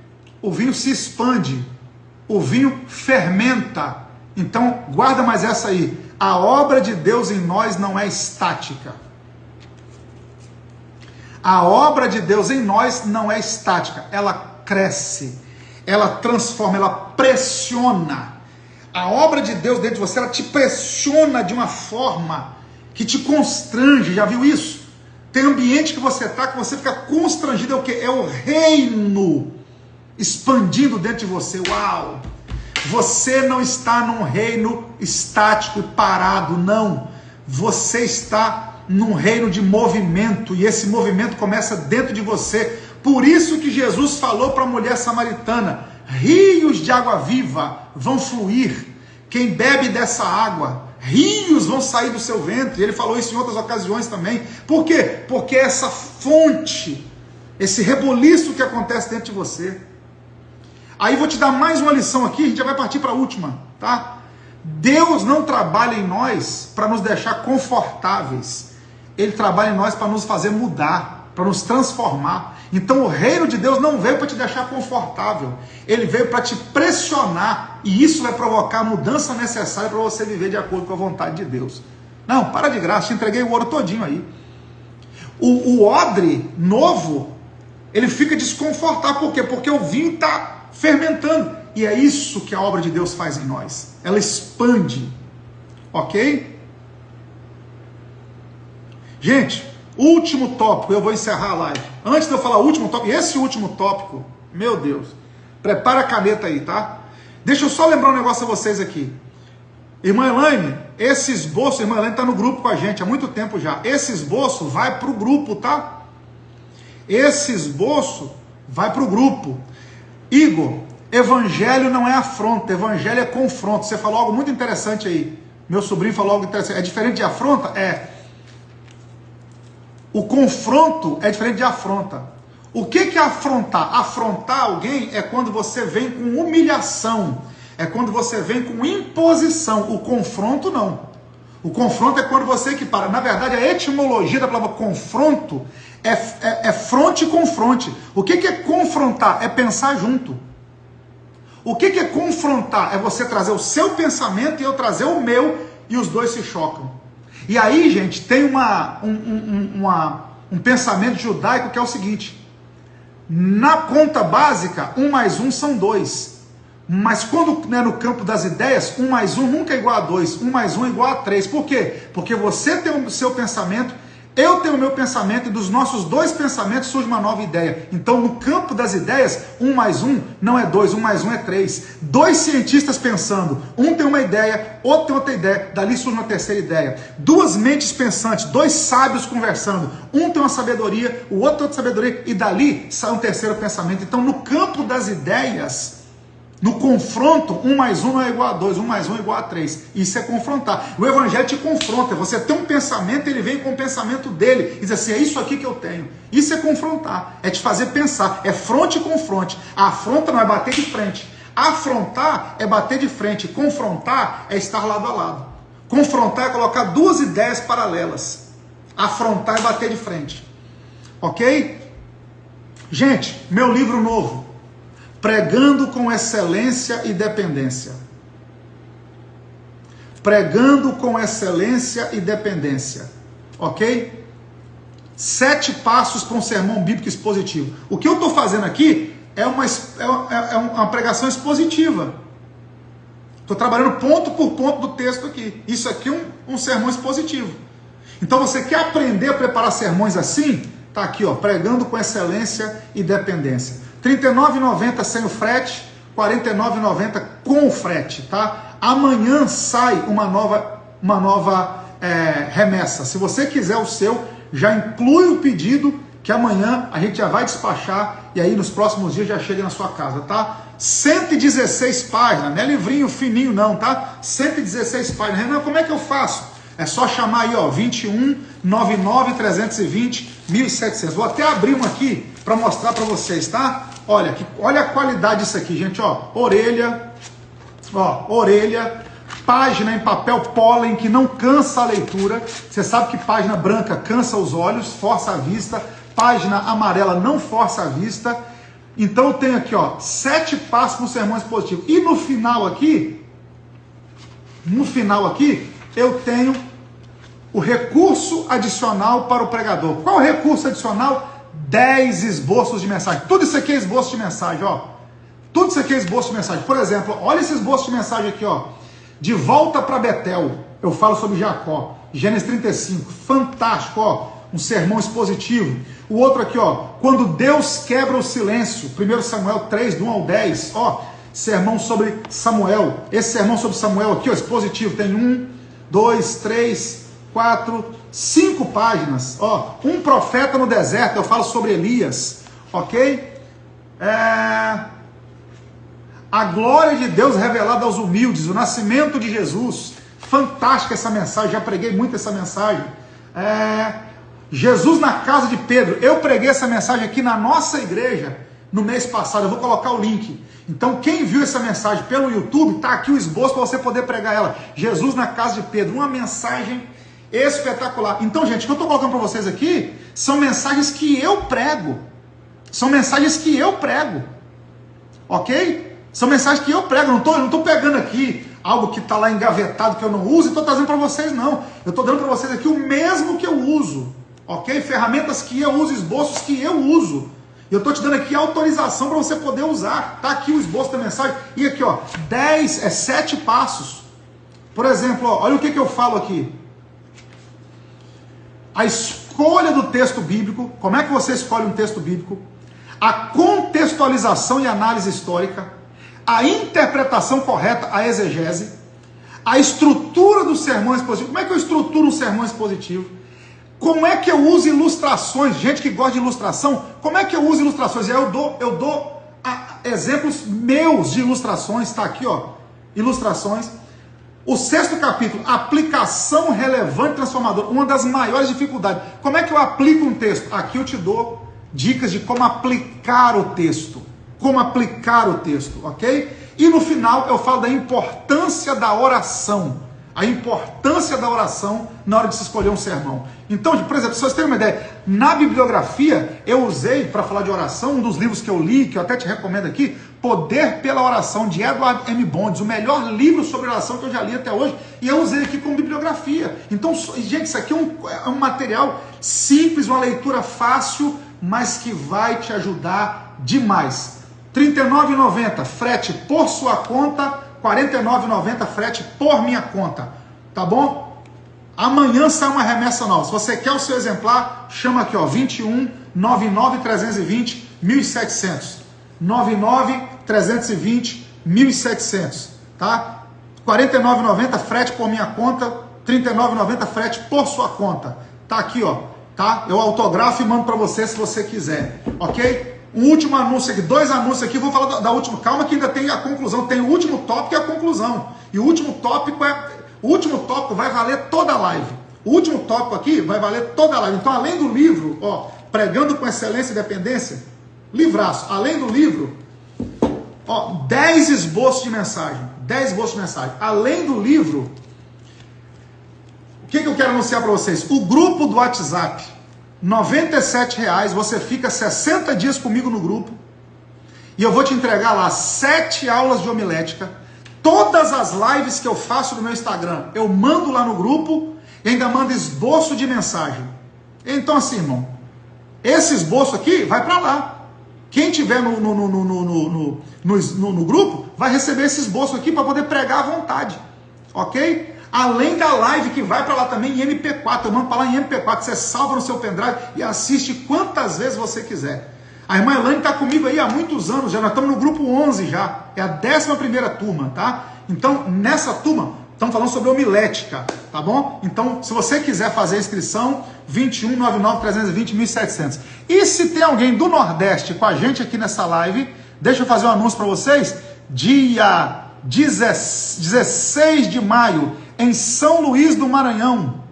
O vinho se expande. O vinho fermenta. Então, guarda mais essa aí. A obra de Deus em nós não é estática. A obra de Deus em nós não é estática. Ela cresce, ela transforma, ela pressiona. A obra de Deus dentro de você, ela te pressiona de uma forma que te constrange. Já viu isso? Tem ambiente que você está, que você fica constrangido. É o quê? É o reino expandindo dentro de você. Uau! Você não está num reino estático e parado, não. Você está num reino de movimento, e esse movimento começa dentro de você. Por isso que Jesus falou para a mulher samaritana, rios de água viva vão fluir. Quem bebe dessa água, rios vão sair do seu ventre. Ele falou isso em outras ocasiões também. Por quê? Porque essa fonte, esse reboliço que acontece dentro de você. Aí vou te dar mais uma lição aqui, a gente já vai partir para a última, tá? Deus não trabalha em nós para nos deixar confortáveis. Ele trabalha em nós para nos fazer mudar, para nos transformar. Então o reino de Deus não veio para te deixar confortável. Ele veio para te pressionar. E isso vai provocar a mudança necessária para você viver de acordo com a vontade de Deus. Não, para de graça, te entreguei o ouro todinho aí. O odre novo, ele fica desconfortável. Por quê? Porque o vinho está fermentando. E é isso que a obra de Deus faz em nós. Ela expande. Ok? Gente, último tópico, eu vou encerrar a live. Antes de eu falar o último tópico, esse último tópico, meu Deus, prepara a caneta aí, tá? Deixa eu só lembrar um negócio a vocês aqui. Irmã Elaine, esse esboço, a irmã Elaine está no grupo com a gente há muito tempo já. Esse esboço vai para o grupo, tá? Esse esboço vai para o grupo. Igor, evangelho não é afronta, evangelho é confronto. Você falou algo muito interessante aí. Meu sobrinho falou algo interessante. É diferente de afronta? É. O confronto é diferente de afronta. O que é afrontar? Afrontar alguém é quando você vem com humilhação. é quando você vem com imposição. O confronto não. O confronto é quando você equipara. Na verdade, a etimologia da palavra confronto é fronte e confronte. O que é confrontar? É pensar junto. O que é confrontar? É você trazer o seu pensamento e eu trazer o meu, e os dois se chocam. E aí, gente, tem um pensamento judaico que é o seguinte: na conta básica, 1 mais 1 são 2. Mas quando no campo das ideias, 1 mais 1 nunca é igual a 2. 1 mais 1 é igual a 3. Por quê? Porque você tem o seu pensamento, eu tenho o meu pensamento, e dos nossos dois pensamentos surge uma nova ideia. Então, no campo das ideias, 1 mais 1 não é 2, 1 mais 1 é 3. Dois cientistas pensando, um tem uma ideia, outro tem outra ideia, dali surge uma terceira ideia. Duas mentes pensantes, dois sábios conversando, um tem uma sabedoria, o outro tem outra sabedoria, e dali sai um terceiro pensamento. Então, no campo das ideias, no confronto, 1 mais 1 não é igual a 2, 1 mais 1 é igual a 3. Isso é confrontar. O evangelho te confronta. Você tem um pensamento, ele vem com o pensamento dele. E diz assim, é isso aqui que eu tenho. Isso é confrontar. É te fazer pensar. É fronte e confronte. A afronta não é bater de frente. Afrontar é bater de frente. Confrontar é estar lado a lado. Confrontar é colocar duas ideias paralelas. Afrontar é bater de frente. Ok? Gente, meu livro novo. Pregando com excelência e dependência. Pregando com excelência e dependência. Ok? 7 passos para um sermão bíblico expositivo. O que eu estou fazendo aqui é uma pregação expositiva. Estou trabalhando ponto por ponto do texto aqui. Isso aqui é um sermão expositivo. Então você quer aprender a preparar sermões assim? Está aqui, ó, pregando com excelência e dependência. R$ 39,90 sem o frete, R$ 49,90 com o frete, tá? Amanhã sai uma nova remessa. Se você quiser o seu, já inclui o pedido, que amanhã a gente já vai despachar, e aí nos próximos dias já chega na sua casa, tá? 116 páginas, não é livrinho fininho não, tá? 116 páginas. Renan, como é que eu faço? É só chamar aí, ó, 21 99 320 1700. Vou até abrir um aqui para mostrar para vocês, tá? Olha a qualidade disso aqui, gente, ó. Orelha, página em papel pólen que não cansa a leitura. Você sabe que página branca cansa os olhos, força a vista. Página amarela não força a vista. Então eu tenho aqui, ó, 7 passos no sermão expositivo. E no final aqui, eu tenho o recurso adicional para o pregador. Qual é o recurso adicional? 10 esboços de mensagem. Tudo isso aqui é esboço de mensagem, ó. Tudo isso aqui é esboço de mensagem. Por exemplo, olha esse esboço de mensagem aqui, ó. De volta para Betel. Eu falo sobre Jacó. Gênesis 35. Fantástico, ó. Um sermão expositivo. O outro aqui, ó. Quando Deus quebra o silêncio. 1 Samuel 3, do 1 ao 10. Ó. Sermão sobre Samuel. Esse sermão sobre Samuel aqui, ó, expositivo. Tem 1, 2, 3, 4, 5 páginas. Ó, um profeta no deserto, eu falo sobre Elias, ok? A glória de Deus revelada aos humildes, o nascimento de Jesus. Fantástica essa mensagem, já preguei muito essa mensagem. Jesus na casa de Pedro, eu preguei essa mensagem aqui na nossa igreja no mês passado, eu vou colocar o link. Então quem viu essa mensagem pelo YouTube, tá aqui o esboço para você poder pregar ela. Jesus na casa de Pedro, uma mensagem espetacular. Então, gente, o que eu estou colocando para vocês aqui são mensagens que eu prego. São mensagens que eu prego. Ok? São mensagens que eu prego. Eu não estou pegando aqui algo que está lá engavetado que eu não uso e estou trazendo para vocês, não. Eu estou dando para vocês aqui o mesmo que eu uso. Ok? Ferramentas que eu uso, esboços que eu uso. Eu estou te dando aqui autorização para você poder usar. Está aqui o esboço da mensagem. E aqui, ó, 7 passos. Por exemplo, ó, olha o que eu falo aqui. A escolha do texto bíblico, como é que você escolhe um texto bíblico, a contextualização e análise histórica, a interpretação correta, a exegese, a estrutura do sermão expositivo. Como é que eu estruturo um sermão expositivo? Como é que eu uso ilustrações? Gente que gosta de ilustração, como é que eu uso ilustrações? Eu dou exemplos meus de ilustrações, está aqui, ó, ilustrações. O 6º capítulo, aplicação relevante e transformadora, uma das maiores dificuldades. Como é que eu aplico um texto? Aqui eu te dou dicas de como aplicar o texto. como aplicar o texto, ok? E no final eu falo da importância da oração, a importância da oração na hora de se escolher um sermão. Então, por exemplo, se vocês terem uma ideia, na bibliografia eu usei para falar de oração, um dos livros que eu li, que eu até te recomendo aqui, Poder pela Oração, de Edward M. Bonds, o melhor livro sobre oração que eu já li até hoje, e eu usei aqui como bibliografia. Então, gente, isso aqui é um material simples, uma leitura fácil, mas que vai te ajudar demais. R$ 39,90 frete por sua conta, R$ 49,90 frete por minha conta, tá bom? Amanhã sai uma remessa nova. Se você quer o seu exemplar, chama aqui, ó, 21 99 320 1700. 99 320 1700, tá? R$ 49,90 frete por minha conta, R$ 39,90 frete por sua conta. Tá aqui, ó, tá? Eu autografo e mando para você se você quiser, ok? Um último anúncio aqui, 2 anúncios aqui, vou falar da última, calma que ainda tem a conclusão, tem o último tópico e a conclusão. E o último tópico vai valer toda a live. O último tópico aqui vai valer toda a live. Então, além do livro, ó, Pregando com Excelência e Dependência, livraço, além do livro, ó, 10 esboços de mensagem, 10 esboços de mensagem. Além do livro, o que eu quero anunciar para vocês? O grupo do WhatsApp, R$ 97,00, você fica 60 dias comigo no grupo, e eu vou te entregar lá 7 aulas de homilética, todas as lives que eu faço no meu Instagram, eu mando lá no grupo, e ainda mando esboço de mensagem. Então assim, irmão, esse esboço aqui vai para lá. Quem tiver no grupo vai receber esse esboço aqui para poder pregar à vontade, ok? Além da live que vai para lá também em MP4, eu mando para lá em MP4, você salva no seu pendrive e assiste quantas vezes você quiser. A irmã Elaine está comigo aí há muitos anos, já nós estamos no grupo 11 já, é a 11ª turma, tá? Então, nessa turma, estamos falando sobre homilética, tá bom? Então, se você quiser fazer a inscrição, 21 99 320 1700. E se tem alguém do Nordeste com a gente aqui nessa live, deixa eu fazer um anúncio para vocês, dia 16 de maio, em São Luís do Maranhão,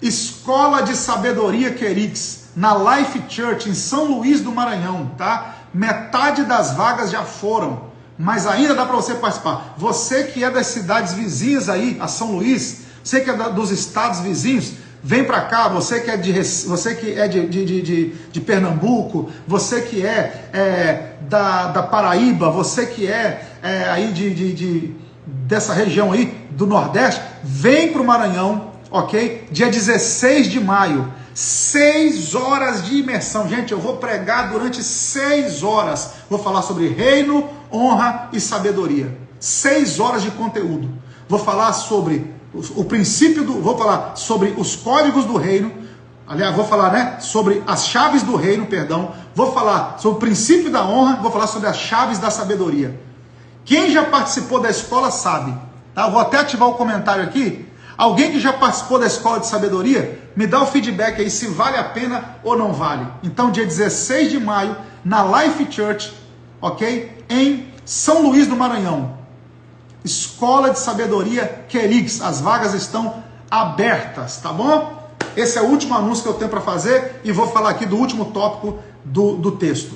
Escola de Sabedoria Querix, na Life Church, em São Luís do Maranhão, tá? Metade das vagas já foram, mas ainda dá para você participar. Você que é das cidades vizinhas aí, a São Luís, você que é dos estados vizinhos, vem para cá. Você que é de Pernambuco, você que é da Paraíba, você que aí dessa região aí do Nordeste, vem para o Maranhão, ok? Dia 16 de maio, 6 horas de imersão. Gente, eu vou pregar durante 6 horas. Vou falar sobre reino, honra e sabedoria. 6 horas de conteúdo. Vou falar sobre o princípio vou falar sobre os códigos do reino. Aliás, vou falar, sobre as chaves do reino, Vou falar sobre o princípio da honra, vou falar sobre as chaves da sabedoria. Quem já participou da escola sabe, tá? Eu vou até ativar o comentário aqui. Alguém que já participou da escola de sabedoria, me dá o feedback aí se vale a pena ou não vale. Então, dia 16 de maio, na Life Church, ok? Em São Luís do Maranhão. Escola de Sabedoria Querix. As vagas estão abertas, tá bom? Esse é o último anúncio que eu tenho para fazer e vou falar aqui do último tópico do texto,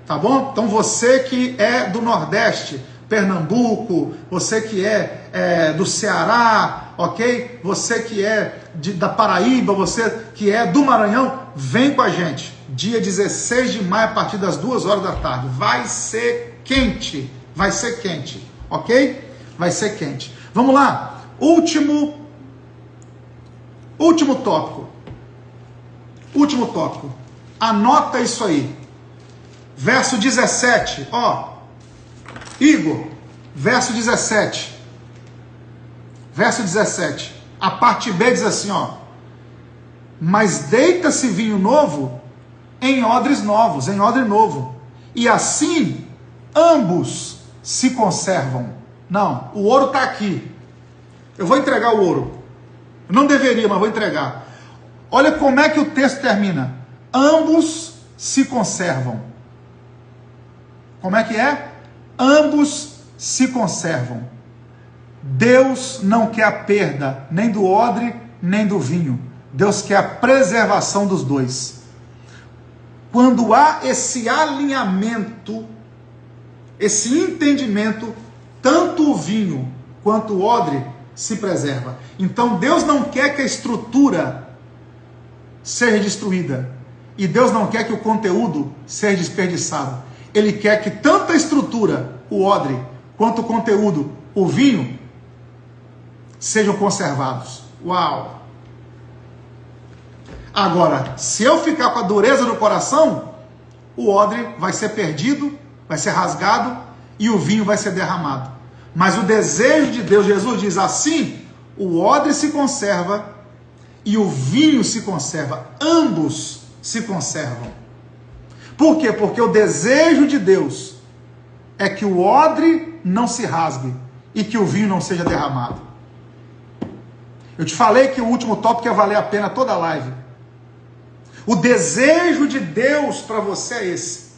tá bom? Então, você que é do Nordeste, Pernambuco, você que é do Ceará, ok? Você que é da Paraíba, você que é do Maranhão, vem com a gente. Dia 16 de maio, a partir das 2 horas da tarde. Vai ser quente, ok? Vai ser quente. Vamos lá, último tópico. Anota isso aí. Verso 17, ó. Igor, verso 17. Verso 17. A parte B diz assim, ó: mas deita-se vinho novo em odres novos, em odre novo, e assim ambos se conservam. Não, o ouro está aqui. Eu vou entregar o ouro. Eu não deveria, mas vou entregar. Olha como é que o texto termina. Ambos se conservam. Como é que é? Ambos se conservam. Deus não quer a perda nem do odre, nem do vinho. Deus quer a preservação dos dois. quando há esse alinhamento, esse entendimento, tanto o vinho quanto o odre se preserva. Então Deus não quer que a estrutura seja destruída, e Deus não quer que o conteúdo seja desperdiçado. Ele quer que tanto a estrutura, o odre, quanto o conteúdo, o vinho, sejam conservados. Uau! Agora, se eu ficar com a dureza do coração, o odre vai ser perdido, vai ser rasgado e o vinho vai ser derramado. Mas o desejo de Deus, Jesus diz assim, o odre se conserva e o vinho se conserva, ambos se conservam. Por quê? Porque o desejo de Deus é que o odre não se rasgue e que o vinho não seja derramado. Eu te falei que o último tópico ia valer a pena toda a live. O desejo de Deus para você é esse.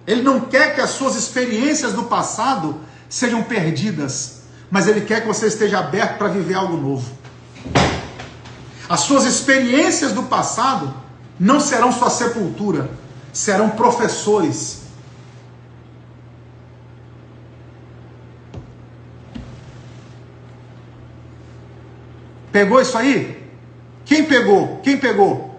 Ele não quer que as suas experiências do passado sejam perdidas, mas Ele quer que você esteja aberto para viver algo novo. As suas experiências do passado não serão sua sepultura, serão professores. Pegou isso aí? Quem pegou? Quem pegou?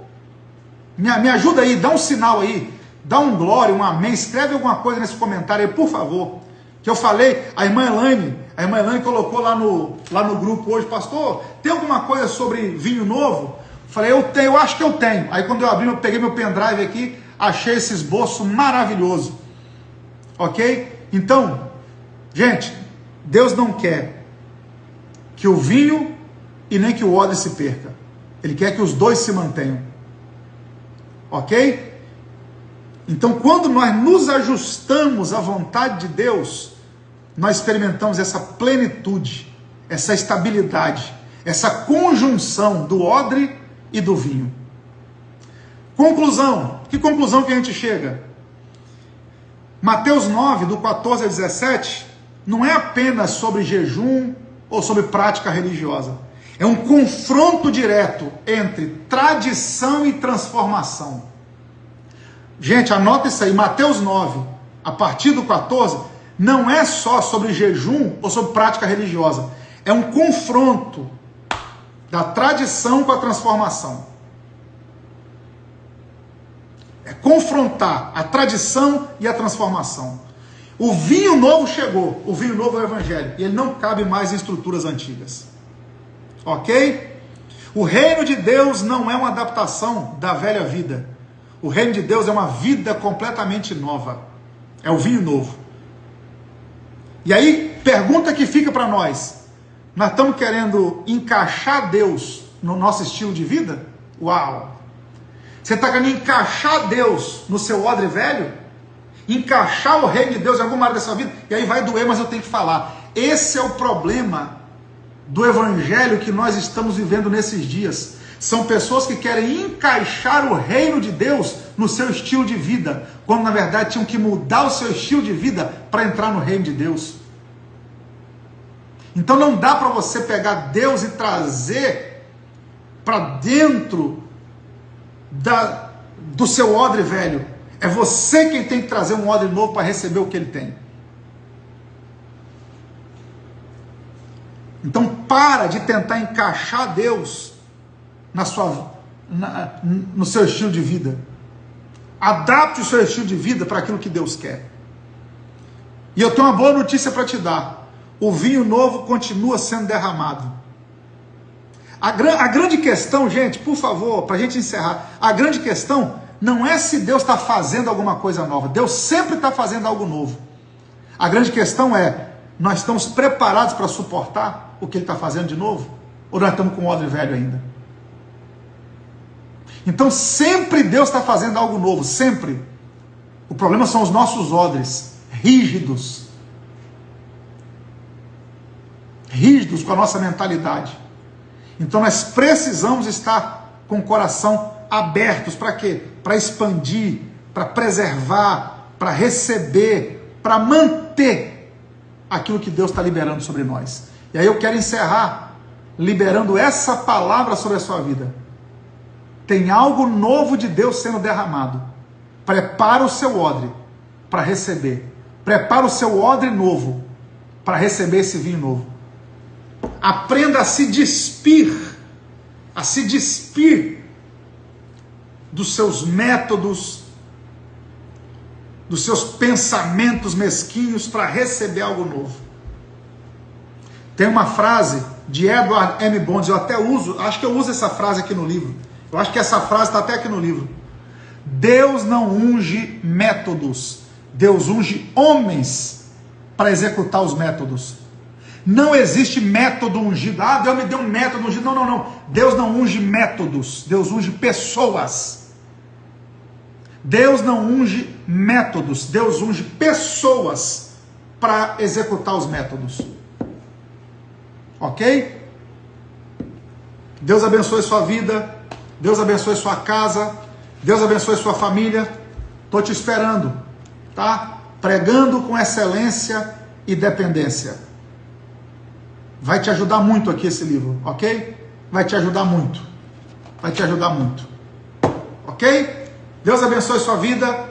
Me ajuda aí, dá um sinal aí, dá um glória, um amém, escreve alguma coisa nesse comentário aí, por favor. Que eu falei, a irmã Elaine colocou lá no grupo hoje, pastor, tem alguma coisa sobre vinho novo? Falei, eu acho que eu tenho. Aí quando eu abri, eu peguei meu pendrive aqui, achei esse esboço maravilhoso. Ok? Então, gente, Deus não quer que o vinho e nem que o odre se perca. Ele quer que os dois se mantenham. Ok? Então, quando nós nos ajustamos à vontade de Deus, nós experimentamos essa plenitude, essa estabilidade, essa conjunção do odre e do vinho. Conclusão. Que conclusão que a gente chega? Mateus 9, do 14 a 17, não é apenas sobre jejum ou sobre prática religiosa. É um confronto direto entre tradição e transformação. Gente, anota isso aí, Mateus 9, a partir do 14, não é só sobre jejum ou sobre prática religiosa. É um confronto da tradição com a transformação. É confrontar a tradição e a transformação. O vinho novo chegou, o vinho novo é o evangelho, e ele não cabe mais em estruturas antigas. Ok? O reino de Deus não é uma adaptação da velha vida. O reino de Deus é uma vida completamente nova. É o vinho novo. E aí, pergunta que fica para nós. Nós estamos querendo encaixar Deus no nosso estilo de vida? Uau! Você está querendo encaixar Deus no seu odre velho? Encaixar o reino de Deus em alguma área da sua vida? E aí vai doer, mas eu tenho que falar. Esse é o problema do evangelho que nós estamos vivendo nesses dias. São pessoas que querem encaixar o reino de Deus no seu estilo de vida, quando na verdade tinham que mudar o seu estilo de vida para entrar no reino de Deus. Então não dá para você pegar Deus e trazer para dentro do seu odre velho. É você quem tem que trazer um odre novo para receber o que ele tem. Então para de tentar encaixar Deus no seu estilo de vida. Adapte o seu estilo de vida para aquilo que Deus quer. E eu tenho uma boa notícia para te dar. O vinho novo continua sendo derramado. A grande questão, gente, por favor, para a gente encerrar, a grande questão não é se Deus está fazendo alguma coisa nova. Deus sempre está fazendo algo novo. A grande questão é, nós estamos preparados para suportar o que Ele está fazendo de novo? Ou nós estamos com o odre velho ainda? Então sempre Deus está fazendo algo novo, sempre. O problema são os nossos odres, rígidos com a nossa mentalidade. Então nós precisamos estar com o coração abertos, para quê? Para expandir, para preservar, para receber, para manter aquilo que Deus está liberando sobre nós. E aí eu quero encerrar liberando essa palavra sobre a sua vida. Tem algo novo de Deus sendo derramado. Prepara o seu odre para receber. Prepara o seu odre novo para receber esse vinho novo. Aprenda a se despir dos seus métodos, dos seus pensamentos mesquinhos para receber algo novo. Tem uma frase de Edward M. Bonds, eu até uso, acho que eu uso essa frase aqui no livro. Eu acho que essa frase está até aqui no livro. Deus não unge métodos, Deus unge homens para executar os métodos. Não existe método ungido. Ah, Deus me deu um método ungido. Não, não, não. Deus não unge métodos, Deus unge pessoas. Deus não unge métodos, Deus unge pessoas para executar os métodos. Ok? Deus abençoe sua vida, Deus abençoe sua casa, Deus abençoe sua família. Estou te esperando, tá? Pregando com excelência e dependência. Vai te ajudar muito aqui esse livro, ok? Vai te ajudar muito. Vai te ajudar muito. Ok? Deus abençoe sua vida,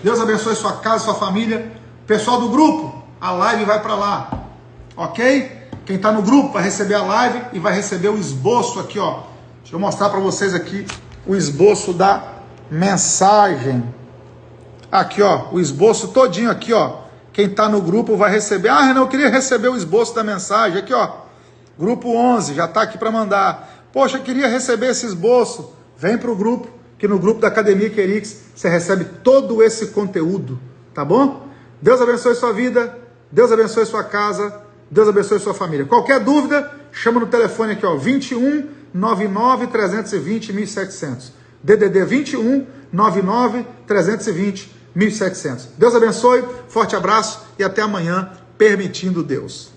Deus abençoe sua casa, sua família. Pessoal do grupo, a live vai para lá, ok? Quem está no grupo vai receber a live e vai receber o esboço aqui, ó. Deixa eu mostrar para vocês aqui o esboço da mensagem. Aqui, ó, o esboço todinho aqui, ó. Quem está no grupo vai receber. Ah, Renan, eu queria receber o esboço da mensagem. Aqui, ó, grupo 11, já está aqui para mandar. Poxa, eu queria receber esse esboço. Vem para o grupo, que no grupo da Academia Querix você recebe todo esse conteúdo, tá bom? Deus abençoe sua vida, Deus abençoe sua casa, Deus abençoe sua família. Qualquer dúvida, chama no telefone aqui, ó, 21 99 320 1700. DDD 21 99 320 1700. Deus abençoe, forte abraço e até amanhã, permitindo Deus.